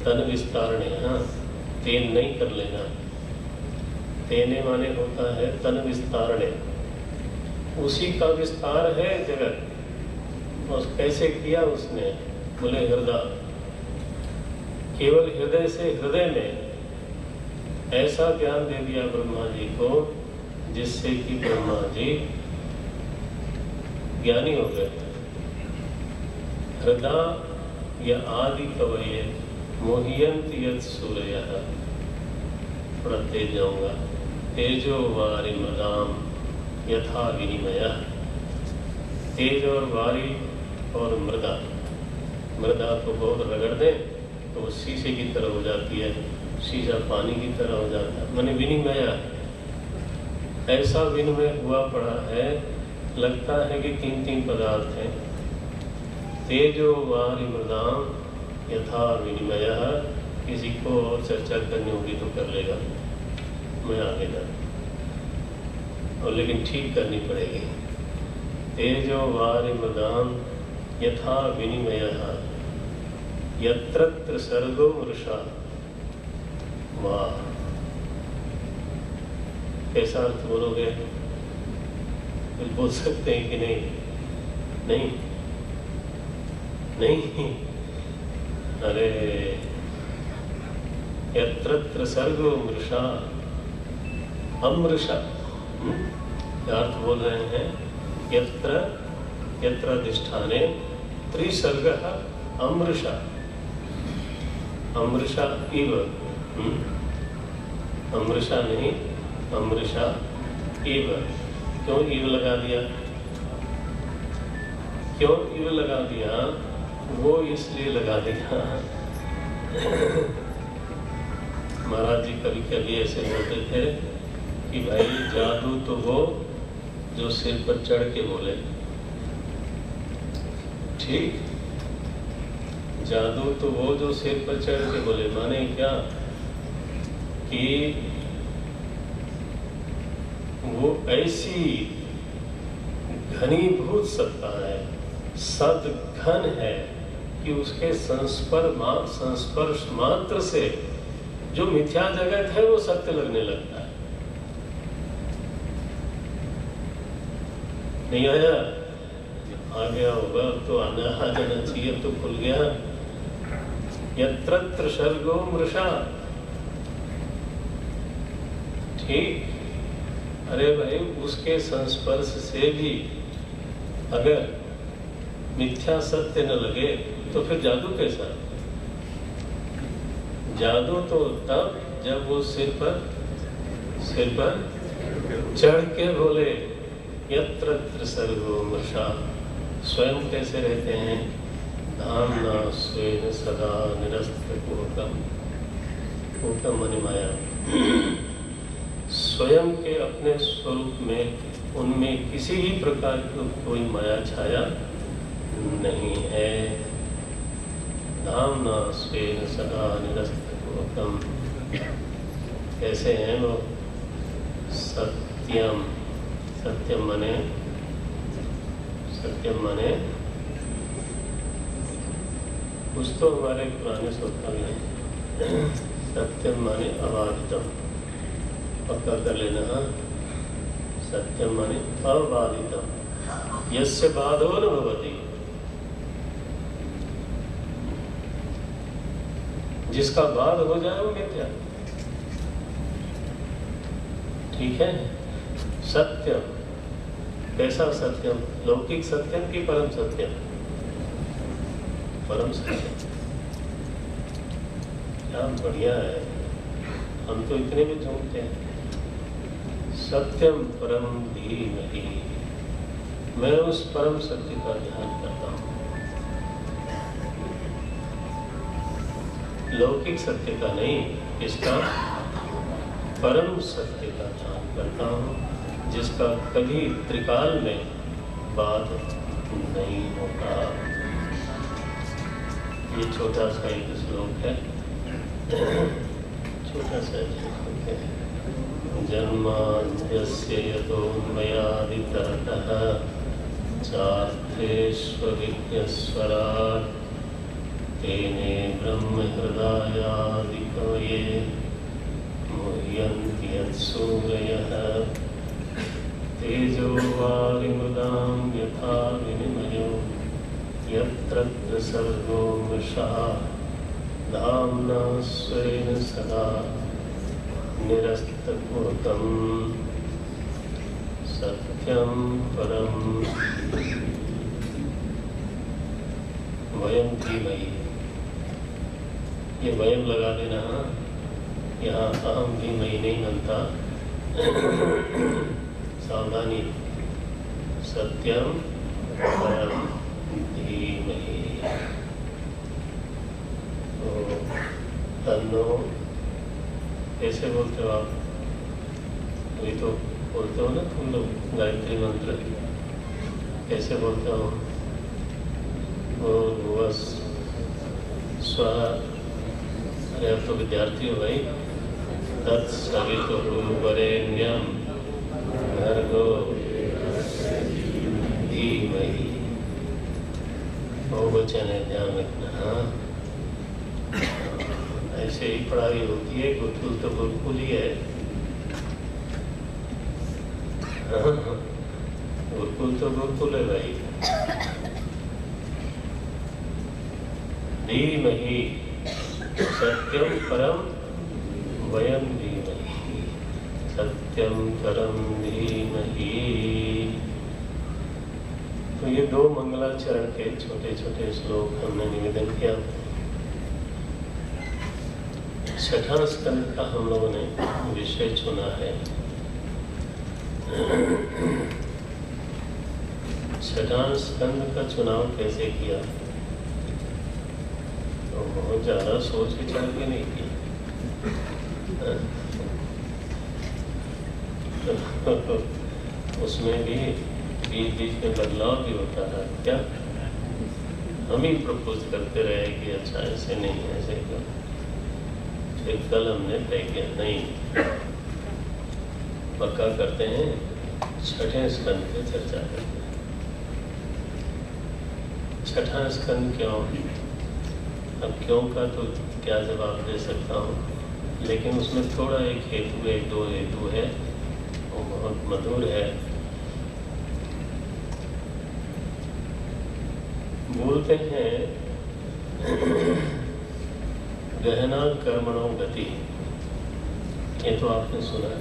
S3: तन विस्तारणे। हाँ, तेन नहीं कर लेना। तेने माने होता है तन विस्तारणे, उसी का विस्तार है जगत। और कैसे किया उसने? बोले हृदय, केवल हृदय से हृदय में ऐसा ज्ञान दे दिया ब्रह्मा जी को, जिससे कि ब्रह्मा जी ज्ञानी हो गए। हृदय या आदि कवये मोहियन्ति यत् सूरयः। थोड़ा तेज जाऊंगा। तेजो वारि मृदाम यथा विनिमयः। तेज और वारी और मृदा, मृदा को बहुत रगड़ दें तो वो शीशे की तरह हो जाती है, शीशा पानी की तरह हो जाता है। माने विनिमय, ऐसा विनिमय हुआ पड़ा है, लगता है कि 3 पदार्थ हैं। तेजो वारि मृदाम यथा विनिमयः। किसी को और चर्चा करनी होगी तो कर लेगा, मैं आगे जा, और लेकिन ठीक करनी पड़ेगी। तेजो वारि मृदाम यथा विनिमयः यत्र सर्गो मृषा। वाह, कैसा अर्थ बोलोगे? कुछ बोल सकते हैं कि नहीं? नहीं। अरे यत्र सर्गो मृषा अमृषा। क्या अर्थ बोल रहे हैं? यत्र अधिष्ठाने त्रिसर्गः अमृषा। अमृषा इव। अमृषा नहीं, अमृषा इव। क्यों इव लगा दिया? क्यों इव लगा दिया? वो इसलिए लगा दिया, महाराज जी कभी कभी ऐसे बोलते थे कि भाई जादू तो वो जो सिर पर चढ़ के बोले। ठीक, जादू तो वो जो सिर पर चढ़ के बोले। माने क्या कि वो ऐसी घनीभूत सत्ता है, सदघन है कि उसके संस्पर्श मात्र से जो मिथ्या जगत है वो सत्य लगने लगता है। नहीं आया? आ गया होगा, अब तो आ जाना चाहिए, अब तो खुल गया। यत्र सर्गो मृषा। ठीक, अरे भाई उसके संस्पर्श से भी अगर मिथ्या सत्य न लगे तो फिर जादू कैसा? जादू तो तब जब वो सिर पर चढ़ के बोले यत्र सर्गो मृषा। स्वयं कैसे रहते हैं? धाम्ना स्वेन सदा निरस्तकुहकम्। कुहकम् माने माया। स्वयं के अपने स्वरूप में उनमें किसी भी प्रकार की कोई माया छाया नहीं है। धाम्ना स्वेन सदा निरस्तकुहकम्। कैसे हैं वो? सत्यम। सत्यम माने कुछ तो हमारे पुराने सूत्र में सत्यम माने अबाधितम। पक्का कर लेना। हाँ, सत्यम माने अबाधितम। यस्य बाधो न भवति। जिसका बाध हो जाए वो मिथ्या। ठीक है? सत्यम। कैसा सत्यम? लौकिक सत्यम की परम सत्यम? परम सत्यम। क्या बढ़िया है, हम तो इतने में झूमते हैं। सत्यम परम धीमहि। मैं उस परम सत्य का ध्यान करता हूँ, लौकिक सत्य का नहीं, इसका परम सत्य का ध्यान करता हूँ, जिसका कभी त्रिकाल में बाध नहीं होता। ये छोटा सा एक श्लोक है, छोटा सा श्लोक है। जन्माद्यस्य यतोन्मयादितरतः चार्थेष्वविज्ञस्वराट् तेने ब्रह्महृदायादिकवये मुह्यन्ति यत्सूरयः। तेजो वारिमृदां यथा विनिमयो यत्र सर्गो मृषा। धाम्ना स्वेन सदा निरस्तकुहकम्। सत्यं परं वयं धीमहि। ये वयं लगा देना। यहाँ अहम धीमहि नहीं बनता, सावधानी। सत्यम परम धीमहि। तो तन्नो कैसे बोलते हो आप? अभी तो बोलते हो ना तुम लोग गायत्री मंत्र, कैसे बोलते हो? भूर्भुवः स्वः। अरे अब तो विद्यार्थी हो भाई। तत्सवितुर्वरेण्यं भर्गो धीमहि। बहुवचन है, ध्यान रखना। हाँ, ऐसे ही पढ़ाई होती है। गुरुकुल तो गुरुकुल ही है। गुरुकुल तो गुरुकुल है भाई। धीमहि सत्यम परम वयम धीमहि, सत्यम परम धीमहि। तो ये 2 मंगलाचरण के छोटे छोटे श्लोक हमने निवेदन किया। छठा स्कंद का हम लोगों ने विषय चुना है। छठा स्कंद का चुनाव कैसे किया? तो बहुत ज्यादा सोच विचार के नहीं किया। उसमें भी बीच बीच में बदलाव भी होता है। क्या हम ही प्रपोज करते रहे कि अच्छा ऐसे नहीं, ऐसे क्यों? फिर कल हमने तय किया नहीं, पक्का करते हैं, छठे स्कंद पे चर्चा करते हैं। छठा स्कंद क्यों? अब क्यों का तो क्या जवाब दे सकता हूँ, लेकिन उसमें थोड़ा एक हेतु, 1-2 हेतु है, वो बहुत मधुर है। बोलते हैं गहना कर्मणो गति। ये तो आपने सुना है,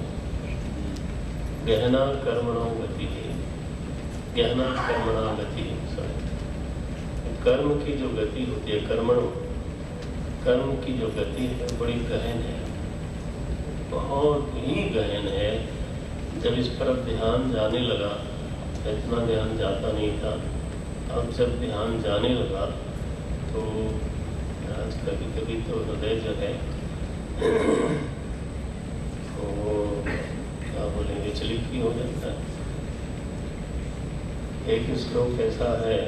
S3: गहना कर्मणो गति। गहना कर्मणा गति, कर्म की जो गति होती है, कर्म की जो गति है बड़ी गहन है, बहुत ही गहन है। जब इस पर ध्यान जाने लगा, इतना ध्यान जाता नहीं था, अब जब ध्यान जाने लगा तो आज कभी कभी तो हृदय जो है तो क्या बोलेंगे, विचलित भी हो जाता है। एक श्लोक ऐसा है,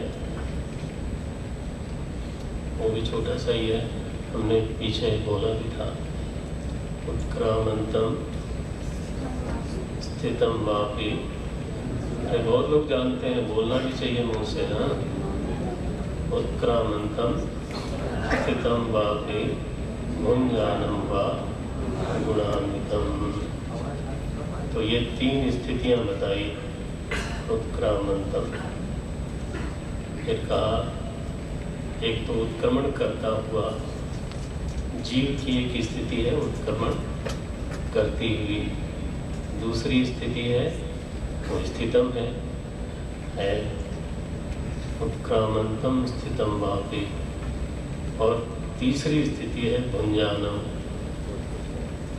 S3: वो भी छोटा सा ही है, हमने पीछे बोला भी था। उत्क्रामंतम स्थितम वापि। बहुत लोग जानते हैं, बोलना भी चाहिए मुंह से। हाँ, उत्क्रामंतम स्थितम वापि भुंजानम वा गुणान्वितम। तो ये 3 स्थितियां बताई। उत्क्रामंतम, फिर कहा एक तो उत्क्रमण करता हुआ जीव की एक स्थिति है, उत्क्रमण करती हुई। दूसरी स्थिति है वो स्थितम है उत्क्रामंतम स्थितम वापि। और तीसरी स्थिति है भुंजानम,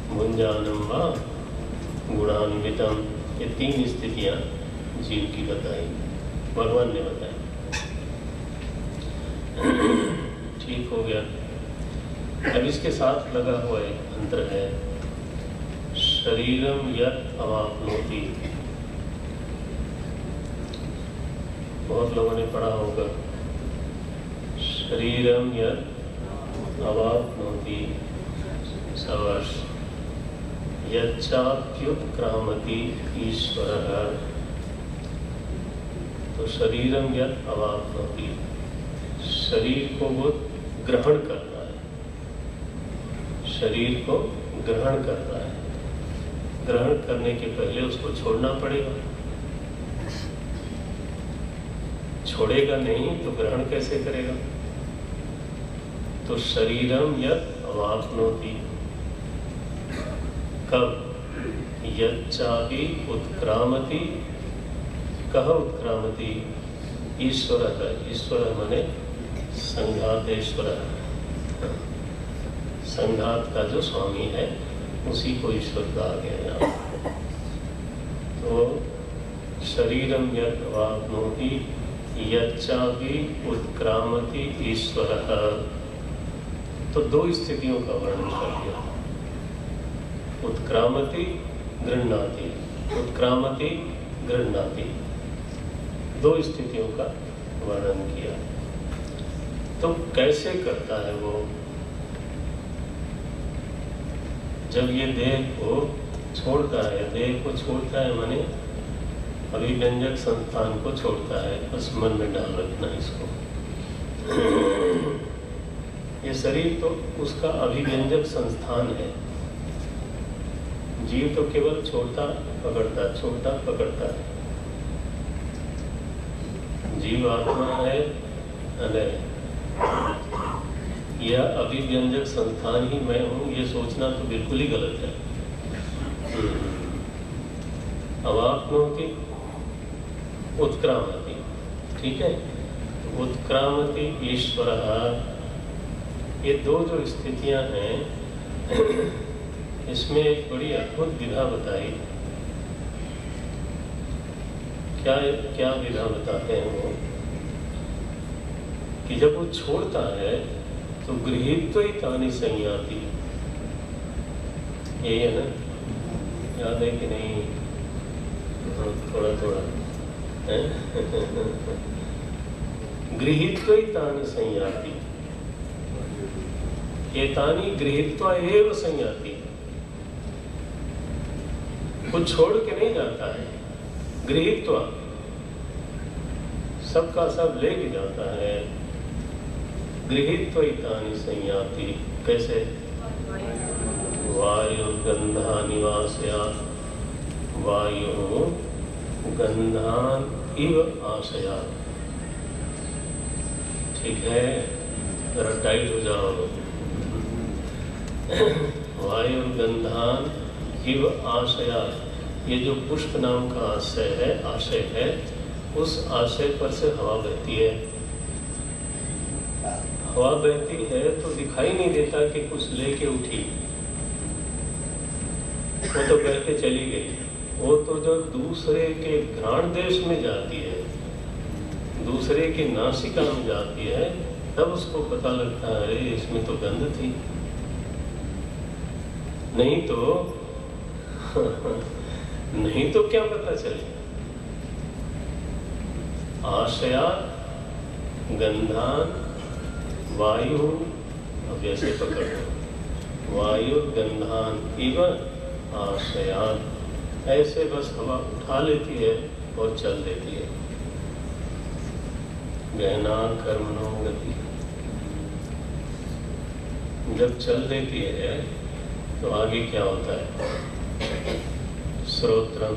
S3: भुंजानम वा गुणान्वितम। ये 3 स्थितियां जीव की बताई, भगवान ने बताई। ठीक हो गया। अब इसके साथ लगा हुआ एक मंत्र है, शरीरम यत् अवाप्नोति। बहुत लोगों ने पढ़ा होगा, शरीरम यत् अवाप्नोति सवर्ष यच्चाप्युत्क्रामति ईश्वरः। तो शरीरम यत् अवाप्नोति, शरीर को वो ग्रहण करता है, शरीर को ग्रहण करता है। ग्रहण करने के पहले उसको छोड़ना पड़ेगा, छोड़ेगा नहीं तो ग्रहण कैसे करेगा? तो शरीरम यत् अवाप्नोति, कब? यच्चापि उत्क्रामति, कह उत्क्रामति ईश्वर। ईश्वर माने संघातेश्वर, संघात का जो स्वामी है उसी को ईश्वर कहा गया यहाँ। तो शरीरम यत् अवाप्नोति यच्चापि उत्क्रामति ईश्वरः। तो 2 स्थितियों का वर्णन कर दिया, उत्क्रामति गृह्णाति। उत्क्रामति, गृह्णाति, दो स्थितियों का वर्णन किया। तो कैसे करता है वो? जब ये देह को छोड़ता है, देह को छोड़ता है माने अभिव्यंजक संस्थान को छोड़ता है, बस मन में डाल रखना इसको। ये शरीर तो उसका अभिव्यंजक संस्थान है। जीव तो केवल छोड़ता पकड़ता है। जीव आत्मा है अनय, यह अभिव्यंजक संस्थान ही मैं हूँ, ये सोचना तो बिल्कुल ही गलत है। अवाप्नोति उत्क्रामति, ठीक है। उत्क्रामति ईश्वरः, ये दो जो स्थितियां हैं इसमें एक बड़ी अद्भुत विधा बताई। क्या विधा बताते हैं वो कि जब वो छोड़ता है तो गृहीत्वैतानि संयाति। यही है ना, याद है कि नहीं? थोड़ा है। गृहीत्वैतानि संयाति, एतानि गृहीत्वा एव संयाति। कुछ छोड़ के नहीं जाता है, गृहीत्वा सबका सब लेके जाता है। गृहीत्वैतानि संयाति, कैसे? वायुर्गंधा निवासयात्, वायु गंधान इव आशयात्। ठीक है, जरा टाइट हो जाओ। वायुर्गंधान इव आशयात्, ये जो पुष्प नाम का आशय है, उस आशय पर से हवा बहती है। हवा बहती है तो दिखाई नहीं देता कि कुछ लेके उठी, वो तो बह के चली गई। वो तो जब दूसरे के घ्राण देश में जाती है, दूसरे की नासिका में जाती है, तब उसको पता लगता है अरे इसमें तो गंध थी। नहीं तो क्या पता चले? आशया गंधान वायु, अब ऐसे पकड़ लो, वायु गंधान इव आशयान, ऐसे बस हवा उठा लेती है और चल देती है। गहना कर्मणो गति, जब चल देती है तो आगे क्या होता है? श्रोत्रम,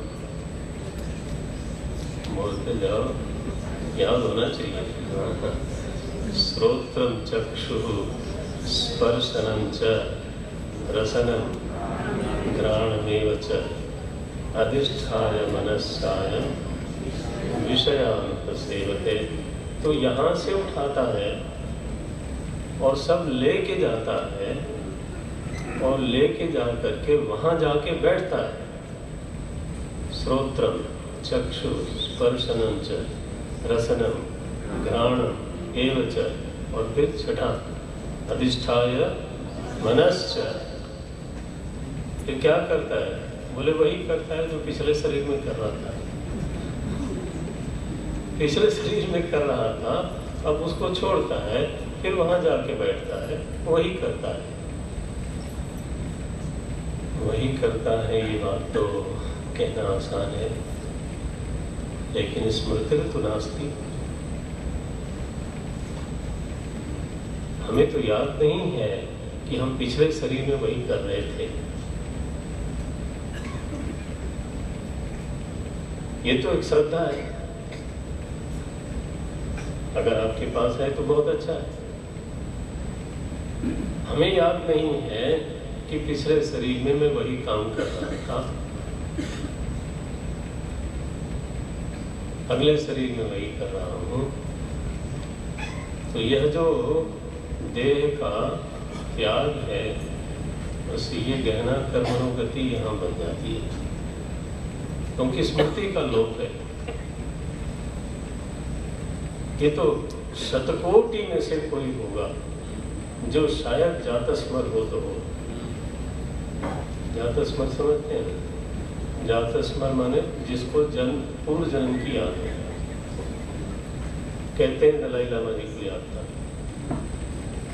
S3: बोलते जाओ, याद होना चाहिए। श्रोत्रम चक्षुः स्पर्शनं च रसनं घ्राणमेव च अधिष्ठाय मनस्सायं विषयानुपसेवते। तो यहाँ से उठाता है और सब लेके जाता है, और लेके जा करके वहाँ जाके बैठता है। श्रोत्रम चक्षु स्पर्शनं च रसनं घ्राणम एव च, और फिर छठा अधिष्ठाय मनश्च। फिर क्या करता है? बोले वही करता है जो पिछले शरीर में कर रहा था। पिछले शरीर में कर रहा था, अब उसको छोड़ता है, फिर वहां जाके बैठता है, वही करता है, वही करता है। ये बात तो कहना आसान है, लेकिन स्मृति तो नास्ति। हमें तो याद नहीं है कि हम पिछले शरीर में वही कर रहे थे। ये तो एक श्रद्धा है, अगर आपके पास है तो बहुत अच्छा है। हमें याद नहीं है कि पिछले शरीर में मैं वही काम कर रहा था, अगले शरीर में वही कर रहा हूँ। तो यह जो देह का त्याग है, बस ये गहना कर्मणोगति यहाँ बन जाती है, क्योंकि स्मृति का लोप है। ये तो शतकोटि में से कोई होगा जो शायद जातस्मर हो तो हो। जातस्मर समझते हैं? जात स्मरण माने जिसको जन्म पूर्व जन्म की याद है। कहते हैं दलाई लामा जी को याद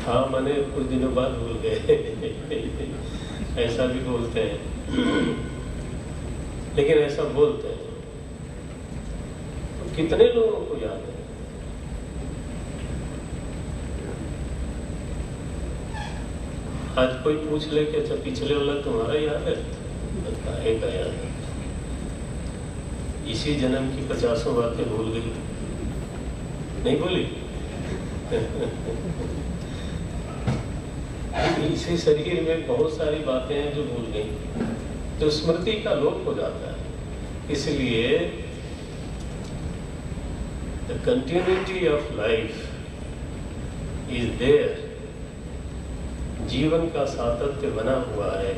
S3: था माने कुछ दिनों बाद भूल गए ऐसा भी बोलते हैं, लेकिन ऐसा बोलते हैं। तो कितने लोगों को याद है? आज कोई पूछ ले कि अच्छा पिछले वाला तुम्हारा याद है? काहे का याद है? इसी जन्म की 50 बातें भूल गई, नहीं भूली? इसी शरीर में बहुत सारी बातें हैं जो भूल गई, तो स्मृति का लोप हो जाता है। इसलिए the continuity of life is there, जीवन का सातत्य बना हुआ है,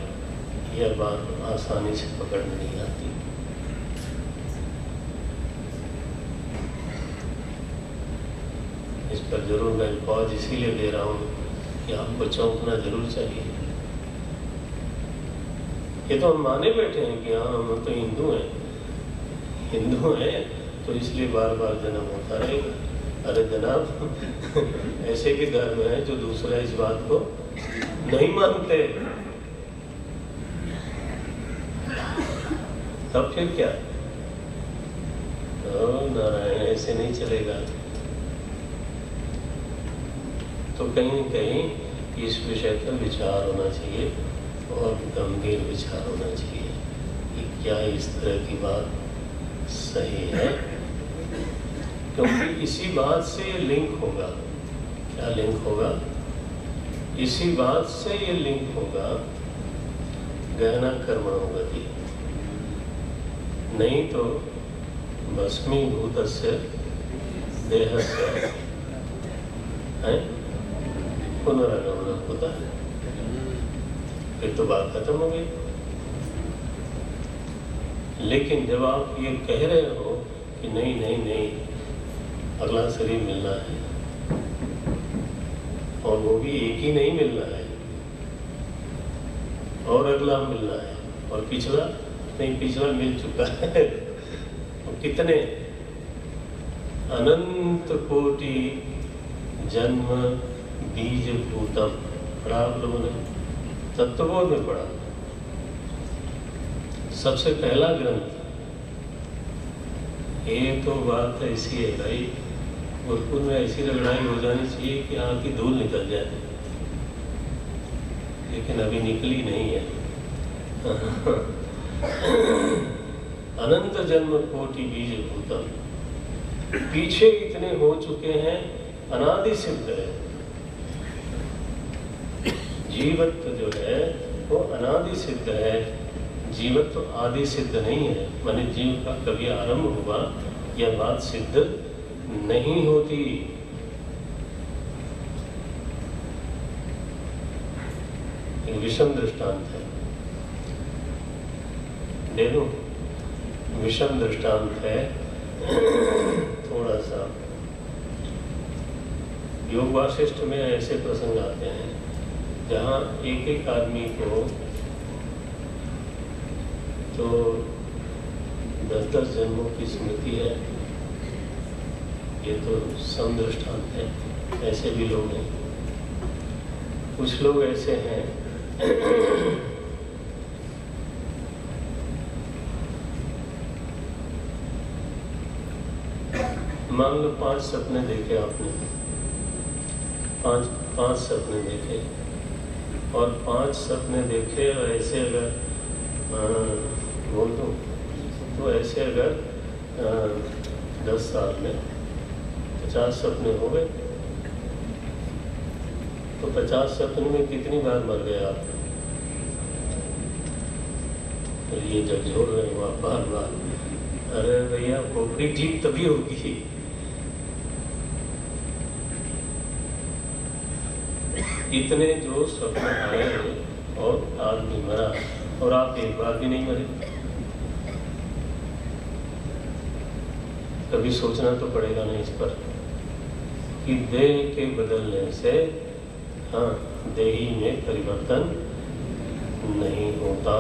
S3: यह बात आसानी से पकड़ नहीं आती। इस पर जरूर मैं पॉज इसीलिए दे रहा हूँ कि आपको चौंकना जरूर चाहिए। ये तो हम माने बैठे हैं कि हाँ हम तो हिंदू हैं तो इसलिए बार बार जन्म होता रहेगा। अरे जनाब ऐसे भी धर्म है जो दूसरा इस बात को नहीं मानते, तब फिर क्या? नारायण ऐसे नहीं चलेगा। तो कहीं कहीं इस विषय पर विचार होना चाहिए और गंभीर विचार होना चाहिए कि क्या इस तरह की बात सही है, क्योंकि इसी बात से लिंक होगा। क्या लिंक होगा? इसी बात से ये लिंक होगा गहना कर्मणो गति, नहीं तो भस्मीभूतस्य देहस्य है पुनरागमन होता है। फिर तो बात खत्म हो गई। लेकिन जब आप ये कह रहे हो कि नहीं नहीं नहीं अगला शरीर मिलना है, और वो भी एक ही नहीं मिलना है, और अगला मिलना है, और पिछला नहीं, पिछला मिल चुका है। और कितने अनंत कोटि जन्म बीज भूतम पढ़ा आप लोगों ने, तत्वबोध में पढ़ा। सबसे पहला ग्रंथ। ये तो बात ऐसी है भाई, गुरुकुल में ऐसी रगड़ाई हो जानी चाहिए कि यहाँ की धूल निकल जाए, लेकिन अभी निकली नहीं है। अनंत जन्म कोटि बीज भूतम, पीछे इतने हो चुके हैं, अनादि सिद्ध है। जीवत्व जो है वो अनादि सिद्ध है, जीवत्व आदि सिद्ध नहीं है। माने जीव का कभी आरंभ हुआ यह बात सिद्ध नहीं होती। एक विषम दृष्टांत है, देखो विषम दृष्टांत है थोड़ा सा। योग वासिष्ठ में ऐसे प्रसंग आते हैं जहाँ एक एक आदमी को तो 10-10 जन्मों की स्मृति है। ये तो समदृष्टांत है, ऐसे भी लोग हैं। कुछ लोग ऐसे हैं मान लो 5 सपने देखे आपने, 5 सपने देखे, और 5 सपने देखे और ऐसे अगर बोल दूँ तो ऐसे अगर 10 साल में 50 सपने हो गए तो 50 सपने में कितनी बार मर गए आप? तो ये जब जोड़ रहे हो आप बार बार, अरे भैया खोपड़ी ठीक तभी होगी। इतने जो सपने आए और आदमी मरा, और आप एक बार भी नहीं मरे। कभी सोचना तो पड़ेगा ना इस पर कि देह के बदलने से हाँ देही में परिवर्तन नहीं होता।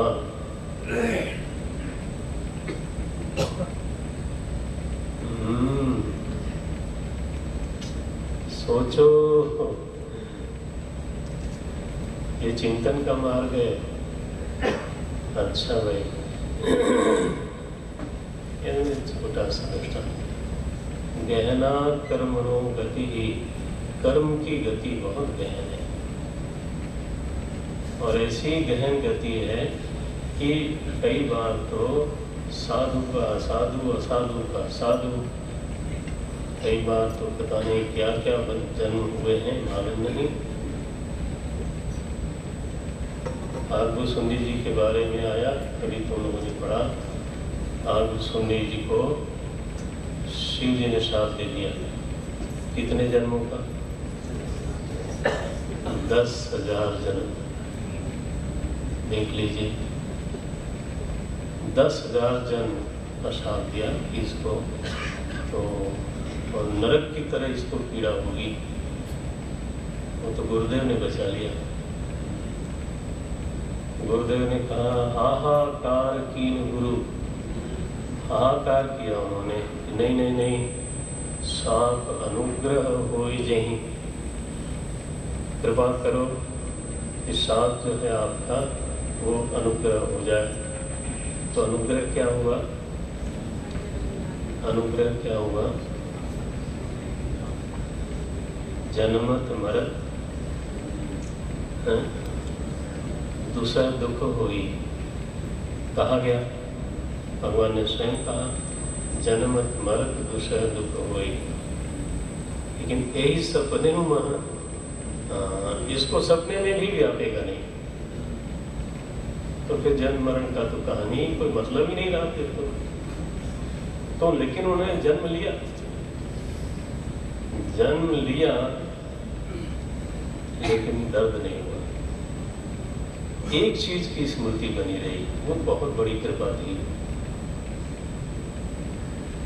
S3: सोचो, ये चिंतन का मार्ग है। अच्छा भाई, ये छोटा सा दृष्टांत। गहना कर्मणो गति ही, कर्म की गति बहुत गहन है, और ऐसी गहन गति है कि कई बार तो साधु का असाधु, असाधु का साधु, कई बार तो पता नहीं क्या क्या जन्म हुए हैं, मालूम नहीं। आगु सुंदी जी के बारे में आया, कभी तुम लोगों ने पढ़ा। आगु सुंदी जी को शिव जी ने श्राप दे दिया। कितने जन्मों का? 10,000 जन्म। देख लीजिए, 10,000 जन्म का श्राप दिया कि इसको तो, और नरक की तरह इसको पीड़ा होगी। वो तो गुरुदेव ने बचा लिया। गुरुदेव ने कहा हाहाकार कीन गुरु, हाहाकार किया उन्होंने, नहीं नहीं नहीं, साप अनुग्रह होई जहीं, कृपा करो कि साप जो है आपका वो अनुग्रह हो जाए। तो अनुग्रह क्या हुआ? अनुग्रह क्या हुआ? जन्मत मरत दूसरा दुख हुई। कहा गया, भगवान ने स्वयं कहा, जन्मत मरत दूसरा दुख हुई। लेकिन यही सपने में, इसको सपने में भी व्यापेगा नहीं, तो फिर जन्म मरण का तो कहानी कोई मतलब ही नहीं रहा फिर तो। लेकिन उन्होंने जन्म लिया, जन्म लिया, लेकिन दर्द नहीं हुआ। एक चीज की स्मृति बनी रही, वो बहुत बड़ी कृपा थी।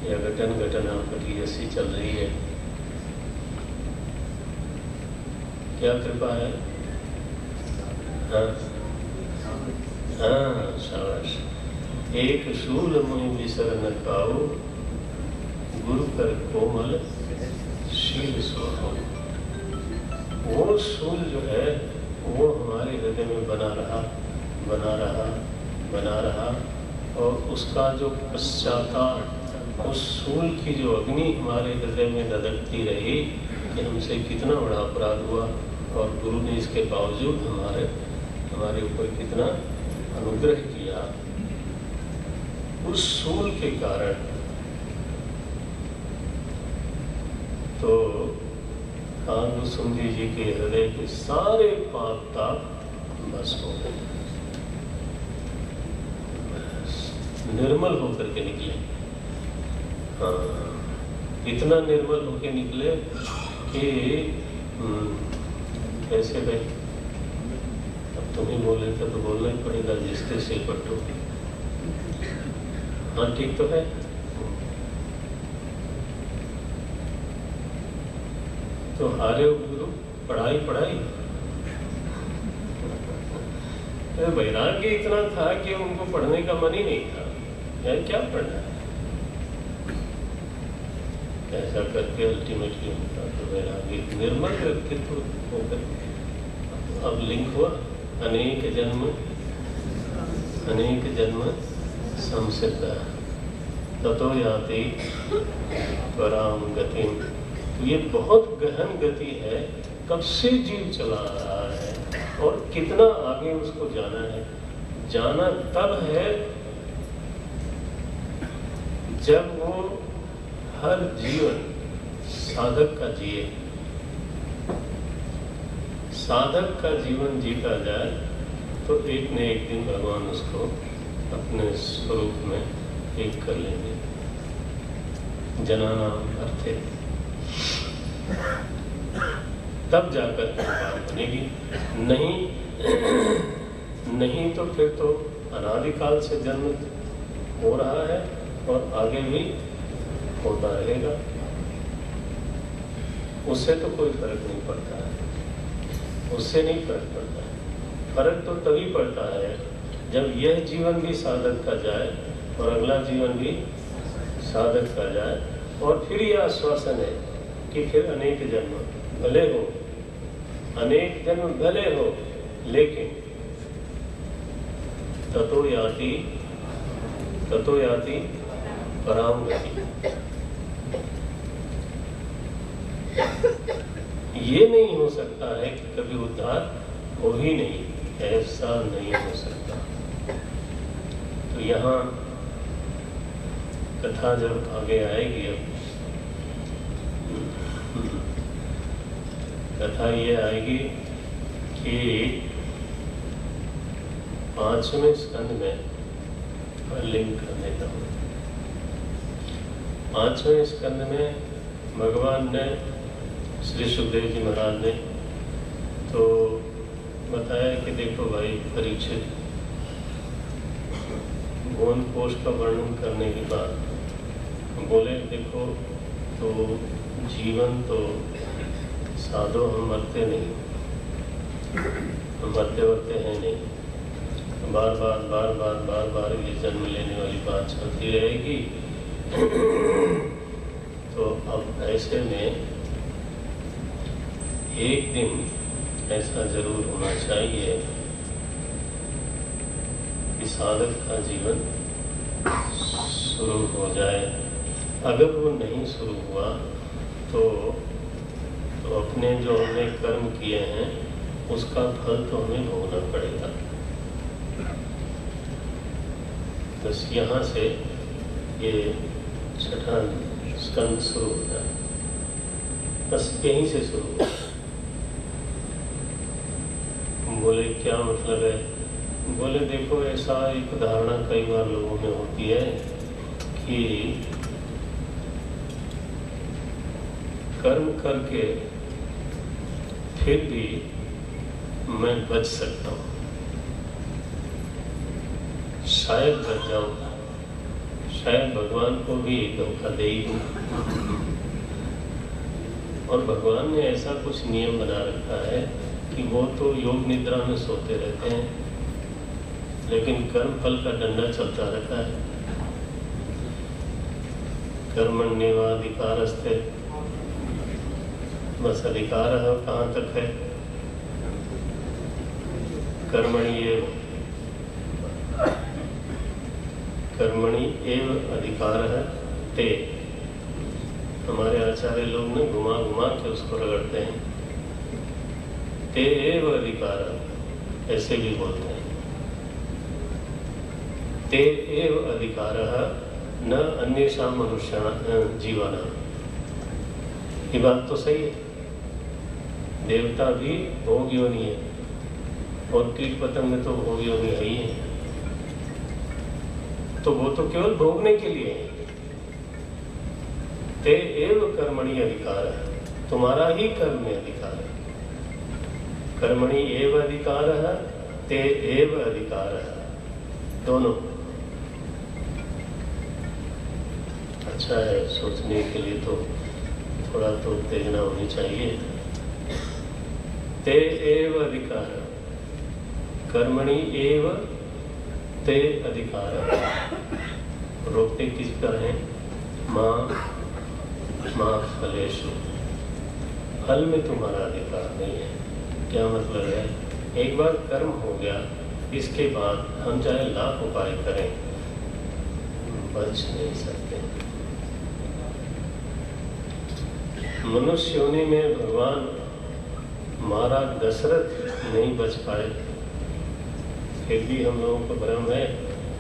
S3: यह घटना आपकी ऐसी चल रही है, क्या कृपा है? हाँ शाबाश। एक शूल मुहि बिसर न पाओ, गुरु कर कोमल शील सुहाओ। वो शूल जो है वो हमारे हृदय में बना रहा, बना रहा, बना रहा, और उसका जो पश्चाताप, उस शूल की जो अग्नि हमारे हृदय में धधकती रही कि हमसे कितना बड़ा अपराध हुआ, और गुरु ने इसके बावजूद हमारे ऊपर कितना अनुग्रह किया। उस शूल के कारण तो आगु सुंदी जी के हृदय के सारे पाप ताप बस हो गए, निर्मल होकर के निकले। हाँ, इतना निर्मल होकर निकले कि कैसे भाई, अब तुम ही बोले थे तो बोलना ही पड़ेगा, जिसके से पट्टो। हाँ ठीक तो है। तो हारे गुरु, पढ़ाई पढ़ाई। वैराग्य इतना था कि उनको पढ़ने का मन ही नहीं था, यार क्या पढ़ना है। ऐसा करके अल्टीमेटली उनका तो वैराग्य निर्मल व्यक्तित्व होकर अब लिंक हुआ, अनेक जन्म संसिद्ध ततो याति पराम गतिम। ये बहुत गहन गति है, कब से जीव चला रहा है और कितना आगे उसको जाना है। जाना तब है जब वो हर जीवन साधक का जिए। साधक का जीवन जीता जाए तो एक न एक दिन भगवान उसको अपने स्वरूप में एक कर लेंगे। जनानाम अर्थे, तब जाकर बात बनेगी। नहीं तो फिर तो अनादिकाल से जन्म हो रहा है और आगे भी होता रहेगा, उससे तो कोई फर्क नहीं पड़ता है, उससे नहीं फर्क पड़ता है। फर्क तो तभी पड़ता है जब यह जीवन भी साधक का जाए और अगला जीवन भी साधक का जाए, और फिर यह आश्वासन है कि फिर अनेक जन्म भले हो, अनेक जन्म भले हो, लेकिन ततो याति पराम गति। ये नहीं हो सकता है कि कभी उद्धार हो ही नहीं, ऐसा नहीं हो सकता। तो यहाँ कथा जब आगे आएगी, अब कथा ये आएगी कि 5वें स्कंद में लिंक कर देता हूँ। 5वें स्कंद में भगवान ने, श्री सुखदेव जी महाराज ने तो बताया कि देखो भाई परीक्षित, भुवन कोश का वर्णन करने के बाद बोले देखो, तो जीवन तो साधो हम मरते नहीं, हम मरते हैं नहीं, बार बार ये जन्म लेने वाली बात चलती रहेगी। तो अब ऐसे में एक दिन ऐसा जरूर होना चाहिए कि साधक का जीवन शुरू हो जाए। अगर वो नहीं शुरू हुआ तो अपने जो हमने कर्म किए हैं उसका फल तो हमें भोगना पड़ेगा। बस यहाँ से ये 6ठा स्कंद शुरू होता है, बस यहीं से शुरू होता है। बोले क्या मतलब है? बोले देखो, ऐसा एक धारणा कई बार लोगों में होती है कि कर्म करके फिर भी मैं बच सकता हूँ, शायद बच जाऊंगा, शायद भगवान को भी धोखा दे ही दूँ। और भगवान ने ऐसा कुछ नियम बना रखा है कि वो तो योग निद्रा में सोते रहते हैं, लेकिन कर्म फल का डंडा चलता रहता है। कर्मण्येवाधिकारस्ते, बस अधिकार है कहाँ तक है? कर्मणि एव अधिकार है ते। हमारे आचार्य लोग ने घुमा घुमा के उसको रगड़ते हैं। ते एव अधिकार, ऐसे भी बोलते हैं। ते एव अधिकार न अन्येषां मनुष्याणां जीवानां। ये बात तो सही है, देवता भी भोग योनि है और कीट पतंग तो भोग योनि है ही है, तो वो तो केवल भोगने के लिए है। ते एव कर्मणि अधिकार है, तुम्हारा ही कर्म में अधिकार है। कर्मणि एव अधिकार है, ते एव अधिकार है, दोनों। अच्छा है, सोचने के लिए तो थोड़ा तो उत्तेजना होनी चाहिए। ते एव अधिकार, कर्मणि एव ते अधिकार। रोकते किस पर हैं? मां फलेषु, फल में तुम्हारा अधिकार नहीं है। क्या मतलब है? एक बार कर्म हो गया, इसके बाद हम चाहे लाख उपाय करें, बच नहीं सकते। मनुष्य योनि में भगवान महाराज दशरथ नहीं बच पाए, फिर भी हम लोगों को भ्रम है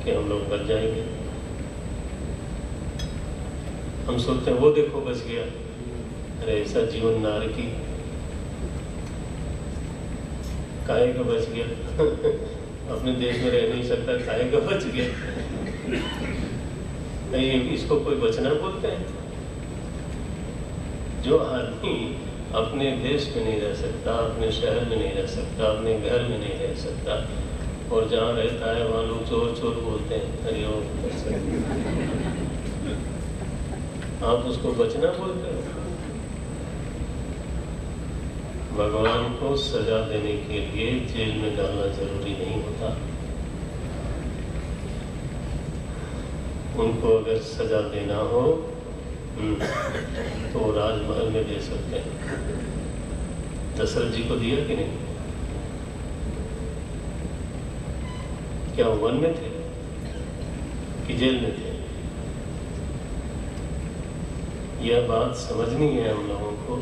S3: कि हम लोग बच जाएंगे। हम सोचते हैं वो देखो बच गया। अरे ऐसा जीवन नारकी, काहे का बच गया? अपने देश में रह नहीं सकता, काहे का बच गया? नहीं, इसको कोई बचना बोलते हैं? जो आदमी अपने देश में नहीं रह सकता, अपने शहर में नहीं रह सकता, अपने घर में नहीं रह सकता, और जहाँ रहता है वहाँ लोग चोर चोर बोलते हैं, अरे आप उसको बचना बोलते हो? भगवान को सजा देने के लिए जेल में डालना जरूरी नहीं होता। उनको अगर सजा देना हो तो राजमहल में दे सकते हैं। दशरथ जी को दिया कि नहीं? क्या वन में थे कि जेल में थे? यह बात समझनी है हम लोगों को।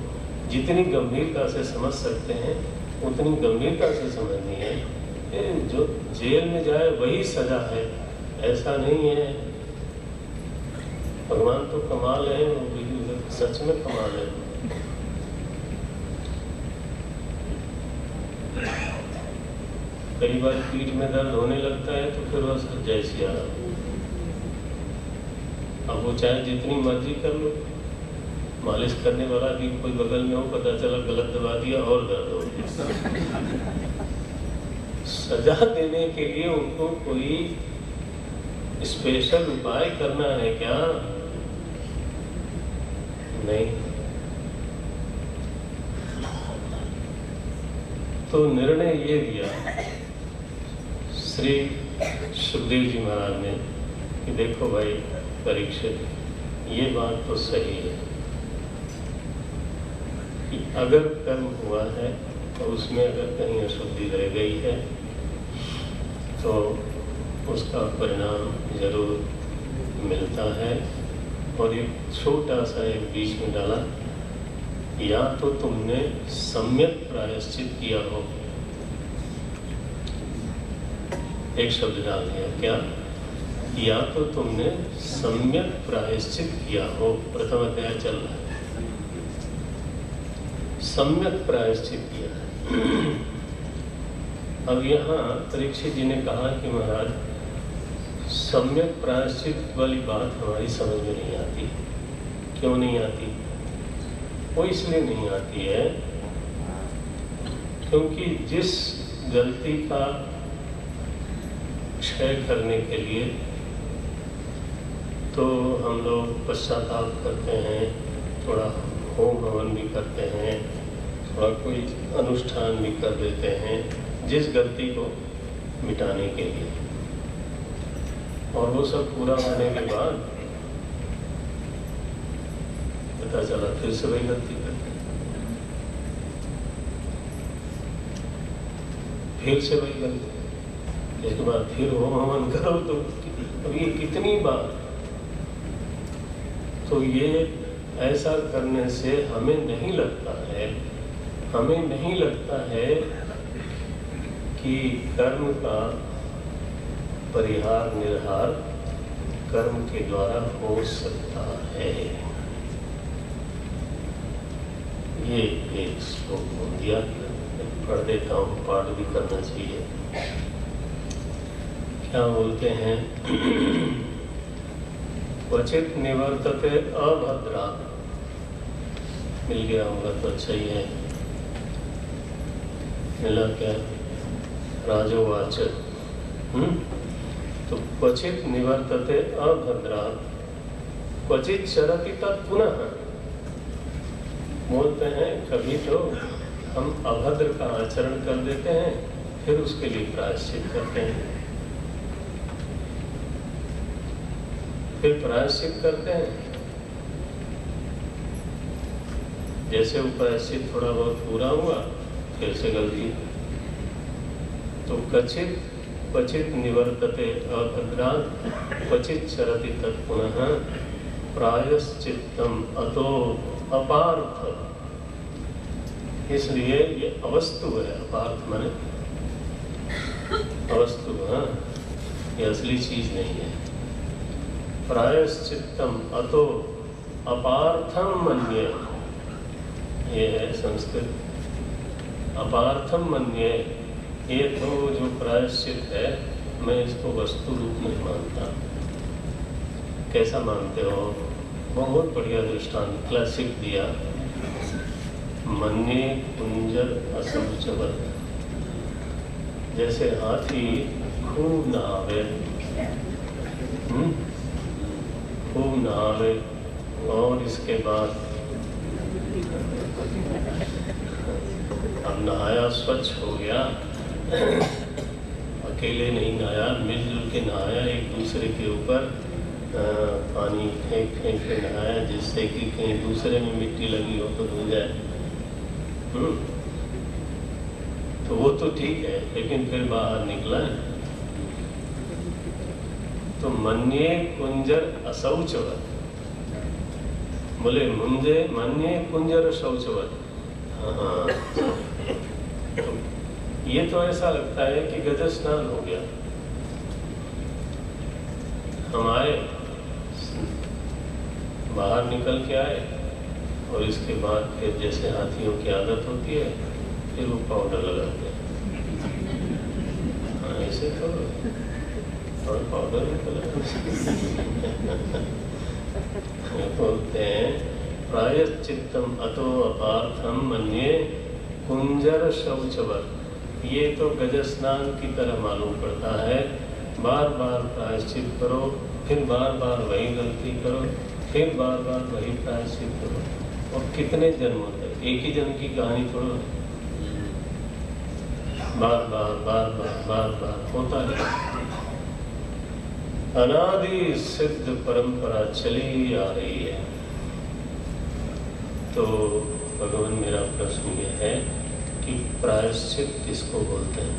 S3: जितनी गंभीरता से समझ सकते हैं उतनी गंभीरता से समझनी है। जो जेल में जाए वही सजा है, ऐसा नहीं है। भगवान तो कमाल है, वो सच में कमाल है। कई बार पीठ में दर्द होने लगता है तो फिर वह जय सिया राम। अब वो चाहे जितनी मर्जी कर लो, मालिश करने वाला भी कोई बगल में हो, पता चला गलत दबा दिया और दर्द हो गया। सजा देने के लिए उनको कोई स्पेशल उपाय करना है क्या? नहीं। तो निर्णय ये दिया श्री सुखदेव जी महाराज ने कि देखो भाई परीक्षित, ये बात तो सही है कि अगर कर्म हुआ है और उसमें अगर कहीं अशुद्धि रह गई है तो उसका परिणाम जरूर मिलता है। और एक छोटा सा एक बीच में डाला, या तो तुमने सम्यक प्रायश्चित किया हो। एक शब्द डाल दिया, क्या? या तो तुमने सम्यक प्रायश्चित किया हो। प्रथम अध्याय चल रहा है, सम्यक प्रायश्चित किया है। अब यहाँ परीक्षित जी ने कहा कि महाराज सम्यक प्रायश्चित वाली बात हमारी समझ में नहीं आती। क्यों नहीं आती? वो इसलिए नहीं आती है क्योंकि जिस गलती का क्षय करने के लिए तो हम लोग पश्चाताप करते हैं, थोड़ा होम हवन भी करते हैं, थोड़ा कोई अनुष्ठान भी कर देते हैं जिस गलती को मिटाने के लिए। और वो सब पूरा होने के बाद पता चला फिर से वही गलती करते हैं, फिर से वही गलती, इसके बाद फिर होम हवन करो। तो अब ये कितनी बार? तो ये ऐसा करने से हमें नहीं लगता है कि कर्म का परिहार निर्हार कर्म के द्वारा हो सकता है। ये एक श्लोक बोल दिया, पढ़ देता हूँ, पाठ भी करना चाहिए। क्या बोलते हैं? क्वचित निवर्तते अभद्रा। मिल गया होगा तो अच्छा ही है। मिला क्या? राजोवाच। तो क्वचित निवर्तते अभद्रा क्वचित चरति तत्पुनः। बोलते हैं कभी तो हम अभद्र का आचरण कर देते हैं, फिर उसके लिए प्रायश्चित करते हैं, फिर प्रायश्चित करते हैं। जैसे वो प्रायश्चित थोड़ा बहुत पूरा हुआ, फिर से गलती। तो क्वचित निवर्तते अभद्रात् क्वचित चरति तत्पुनः प्रायश्चित्तम अतो अपार्थ। इसलिए ये अवस्तु है। अपार्थ माने अवस्तु, हाँ, ये असली चीज नहीं है। प्रायश्चित्तम अतो अपार्थम मन्ये, ये है संस्कृत। अपार्थम मन्ये, ये तो जो प्रायश्चित है मैं इसको वस्तु रूप नहीं मानता। कैसा मानते हो? बहुत बढ़िया दृष्टांत क्लासिक दिया। मन्ये कुंजर असंचवत। जैसे हाथी खूब नहावे, खूब नहावे और इसके बाद अब नहाया, स्वच्छ हो गया, अकेले नहीं नहाया, मिलजुल के नहाया एक दूसरे के ऊपर, पानी फेंक फेंक के नहाया जिससे कि कहीं दूसरे में मिट्टी लगी हो तो धुल जाए। तो वो तो ठीक है, लेकिन फिर बाहर निकला तो मन्ये कुंजर अशौचवत, बोले मुंजे मन्ये कुंजर शौचवत। हाँ, तो ये तो ऐसा लगता है कि गज स्नान हो गया। हम आए, बाहर निकल के आए और इसके बाद फिर जैसे हाथियों की आदत होती है फिर वो पाउडर लगाते हैं। हाँ, ऐसे तो और पाउडर बोलते हैं प्रायश्चित्तम अतो अपार्थम मन्ये कुंजर शौचवत। ये तो गज स्नान की तरह मालूम पड़ता है। बार बार प्रायश्चित करो, फिर बार बार वही गलती करो, फिर बार बार वही प्रायश्चित करो। और कितने जन्मों तक? एक ही जन्म की कहानी थोड़ा, बार बार बार बार बार बार होता है। अनादि सिद्ध परंपरा चली आ रही है। तो भगवान, मेरा प्रश्न यह है कि प्रायश्चित किसको बोलते हैं?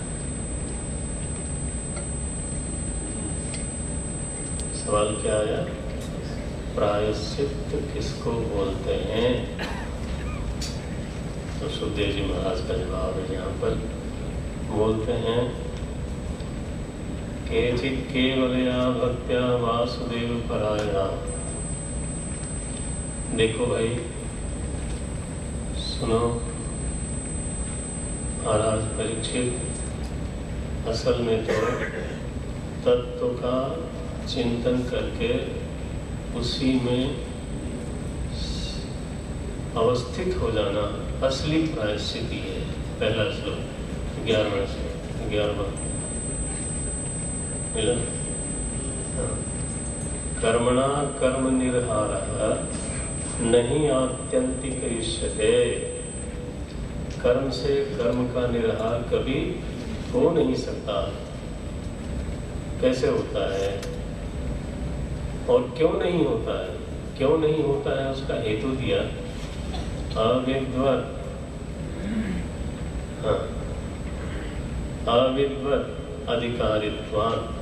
S3: सवाल क्या आया? प्रायश्चित किसको बोलते हैं? तो सुखदेव जी महाराज का जवाब है यहाँ पर। बोलते हैं केचित् केवलया भक्त्या वासुदेव परायणा। देखो भाई, सुनो महाराज परीक्षित, असल में तो तत्व का चिंतन करके उसी में अवस्थित हो जाना असली प्रायश्चित है। पहला श्लोक 11वां मिला। कर्मणा कर्म निर्हारः नहीं आत्यंतिक इष्यते। कर्म से कर्म का निर्हार कभी हो नहीं सकता। कैसे होता है और क्यों नहीं होता है? क्यों नहीं होता है उसका हेतु दिया। अविद्वत्, हाँ, अविद्वत् अधिकारित्वात्।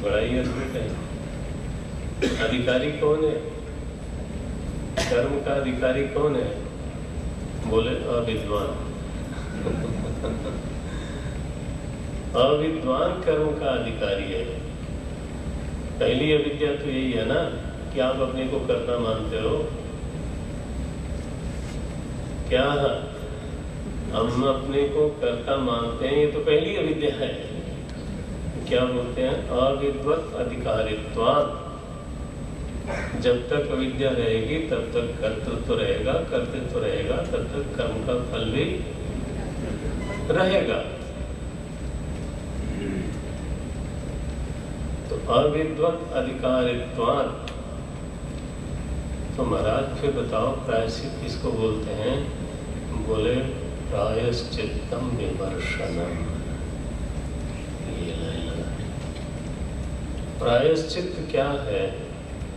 S3: बड़ा ही अद्भुत है। अधिकारी कौन है? कर्म का अधिकारी कौन है? बोले अविद्वान। अविद्वान कर्म का अधिकारी है। पहली अविद्या तो यही है ना कि आप अपने को कर्ता मानते हो। क्या हम अपने को कर्ता मानते हैं? ये तो पहली अविद्या है। क्या बोलते हैं? अविद्वत् अधिकारित्वात्। जब तक अविद्या रहेगी तब तक कर्तृत्व रहेगा, कर्तृत्व रहेगा तब तक कर्म का फल भी रहेगा। तो अविद्वत् अधिकारित्वात्। तो महाराज फिर बताओ प्रायश्चित किसको बोलते हैं? बोले प्रायश्चित्तम विमर्शनम। ये लाइन लगा। प्रायश्चित क्या है?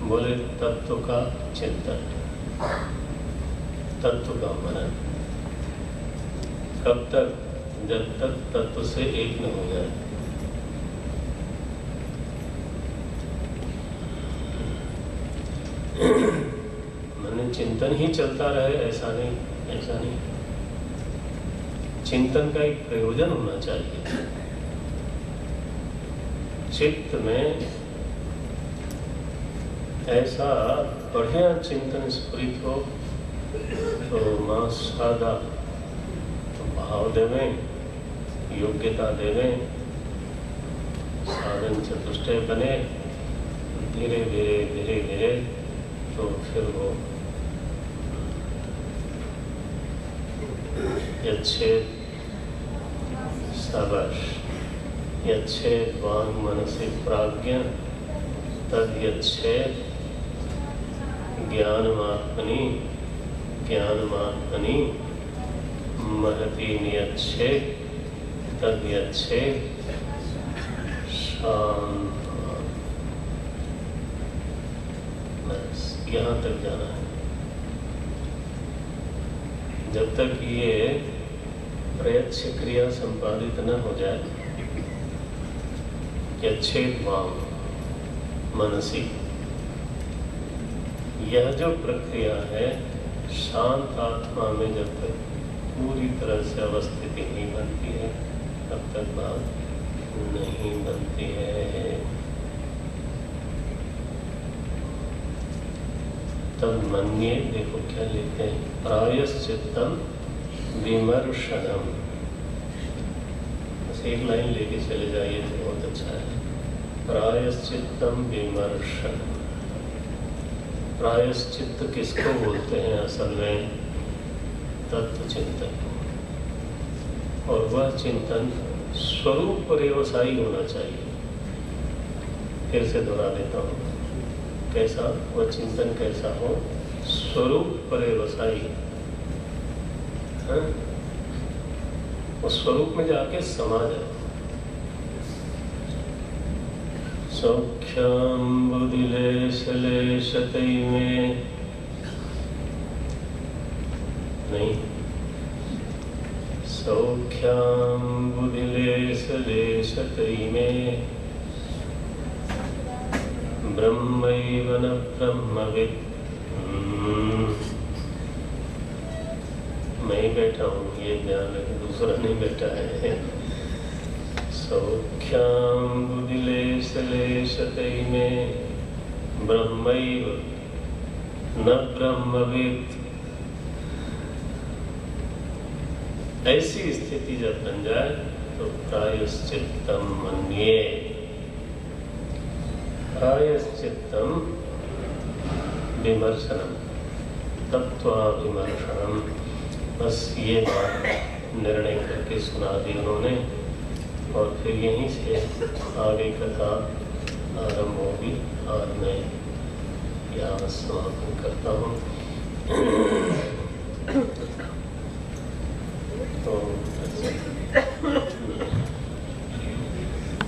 S3: बोले तत्व का चिंतन, तत्व का मनन। कब तक? जब तक तत्व से एक न हो जाए। मन चिंतन ही चलता रहे ऐसा नहीं, ऐसा नहीं। चिंतन का एक प्रयोजन होना चाहिए। चित्त में ऐसा बढ़िया चिंतन स्फुरित हो तो मां सादा भाव देवें, योग्यता देवें, साधन चतुष्टय बने। धीरे धीरे धीरे धीरे तो फिर वो यच्छेद सबश, यच्छेद वांग मनसि प्राज्ञ तद यच्छेद ज्ञानमात्मनि, ज्ञानमात्मनि महति नियच्छेद तद यच्छेद शांत भाव, बस यहाँ तक जाना है। जब तक ये प्रयच्छ क्रिया संपादित न हो जाए, यच्छेद भाव मनसी, यह जो प्रक्रिया है शांत आत्मा में जब तक पूरी तरह से अवस्थिति नहीं बनती है, तब तक बात नहीं बनती है। तब मन्ये, देखो क्या लिखते हैं, प्रायश्चित्तम विमर्शनम। बस एक लाइन लेके चले जाइए तो बहुत अच्छा है। प्रायश्चित्तम विमर्शनम। प्रायश्चित्त किसको बोलते हैं असल में? तत्व चिंतन। और वह चिंतन स्वरूप पर्यवसायी होना चाहिए। फिर से दोहरा देता हूँ, कैसा वह चिंतन कैसा हो? स्वरूप पर्यवसायी। उस स्वरूप में जाके समा जाए। सौख्यम बुधिलेशलेशतै में नहीं, सौख्यम बुधिलेशलेशतै में ब्रह्मैव न ब्रह्मविद्। मैं ही बैठा हूँ, ये ध्यान रखें, दूसरा नहीं बैठा है। सौख्यम बुधिलेशलेशतै में ब्रह्मैव न ब्रह्मविद्। ऐसी स्थिति जब बन जाए तो प्रायश्चित्तम मन्ये। प्रायश्चित्तम विमर्शनम, तत्वाभिमर्शनम। बस ये बात निर्णय करके सुना दी उन्होंने, और फिर यहीं से आगे कथा आरंभ होगी। और मैं यहाँ समापन करता हूँ। तो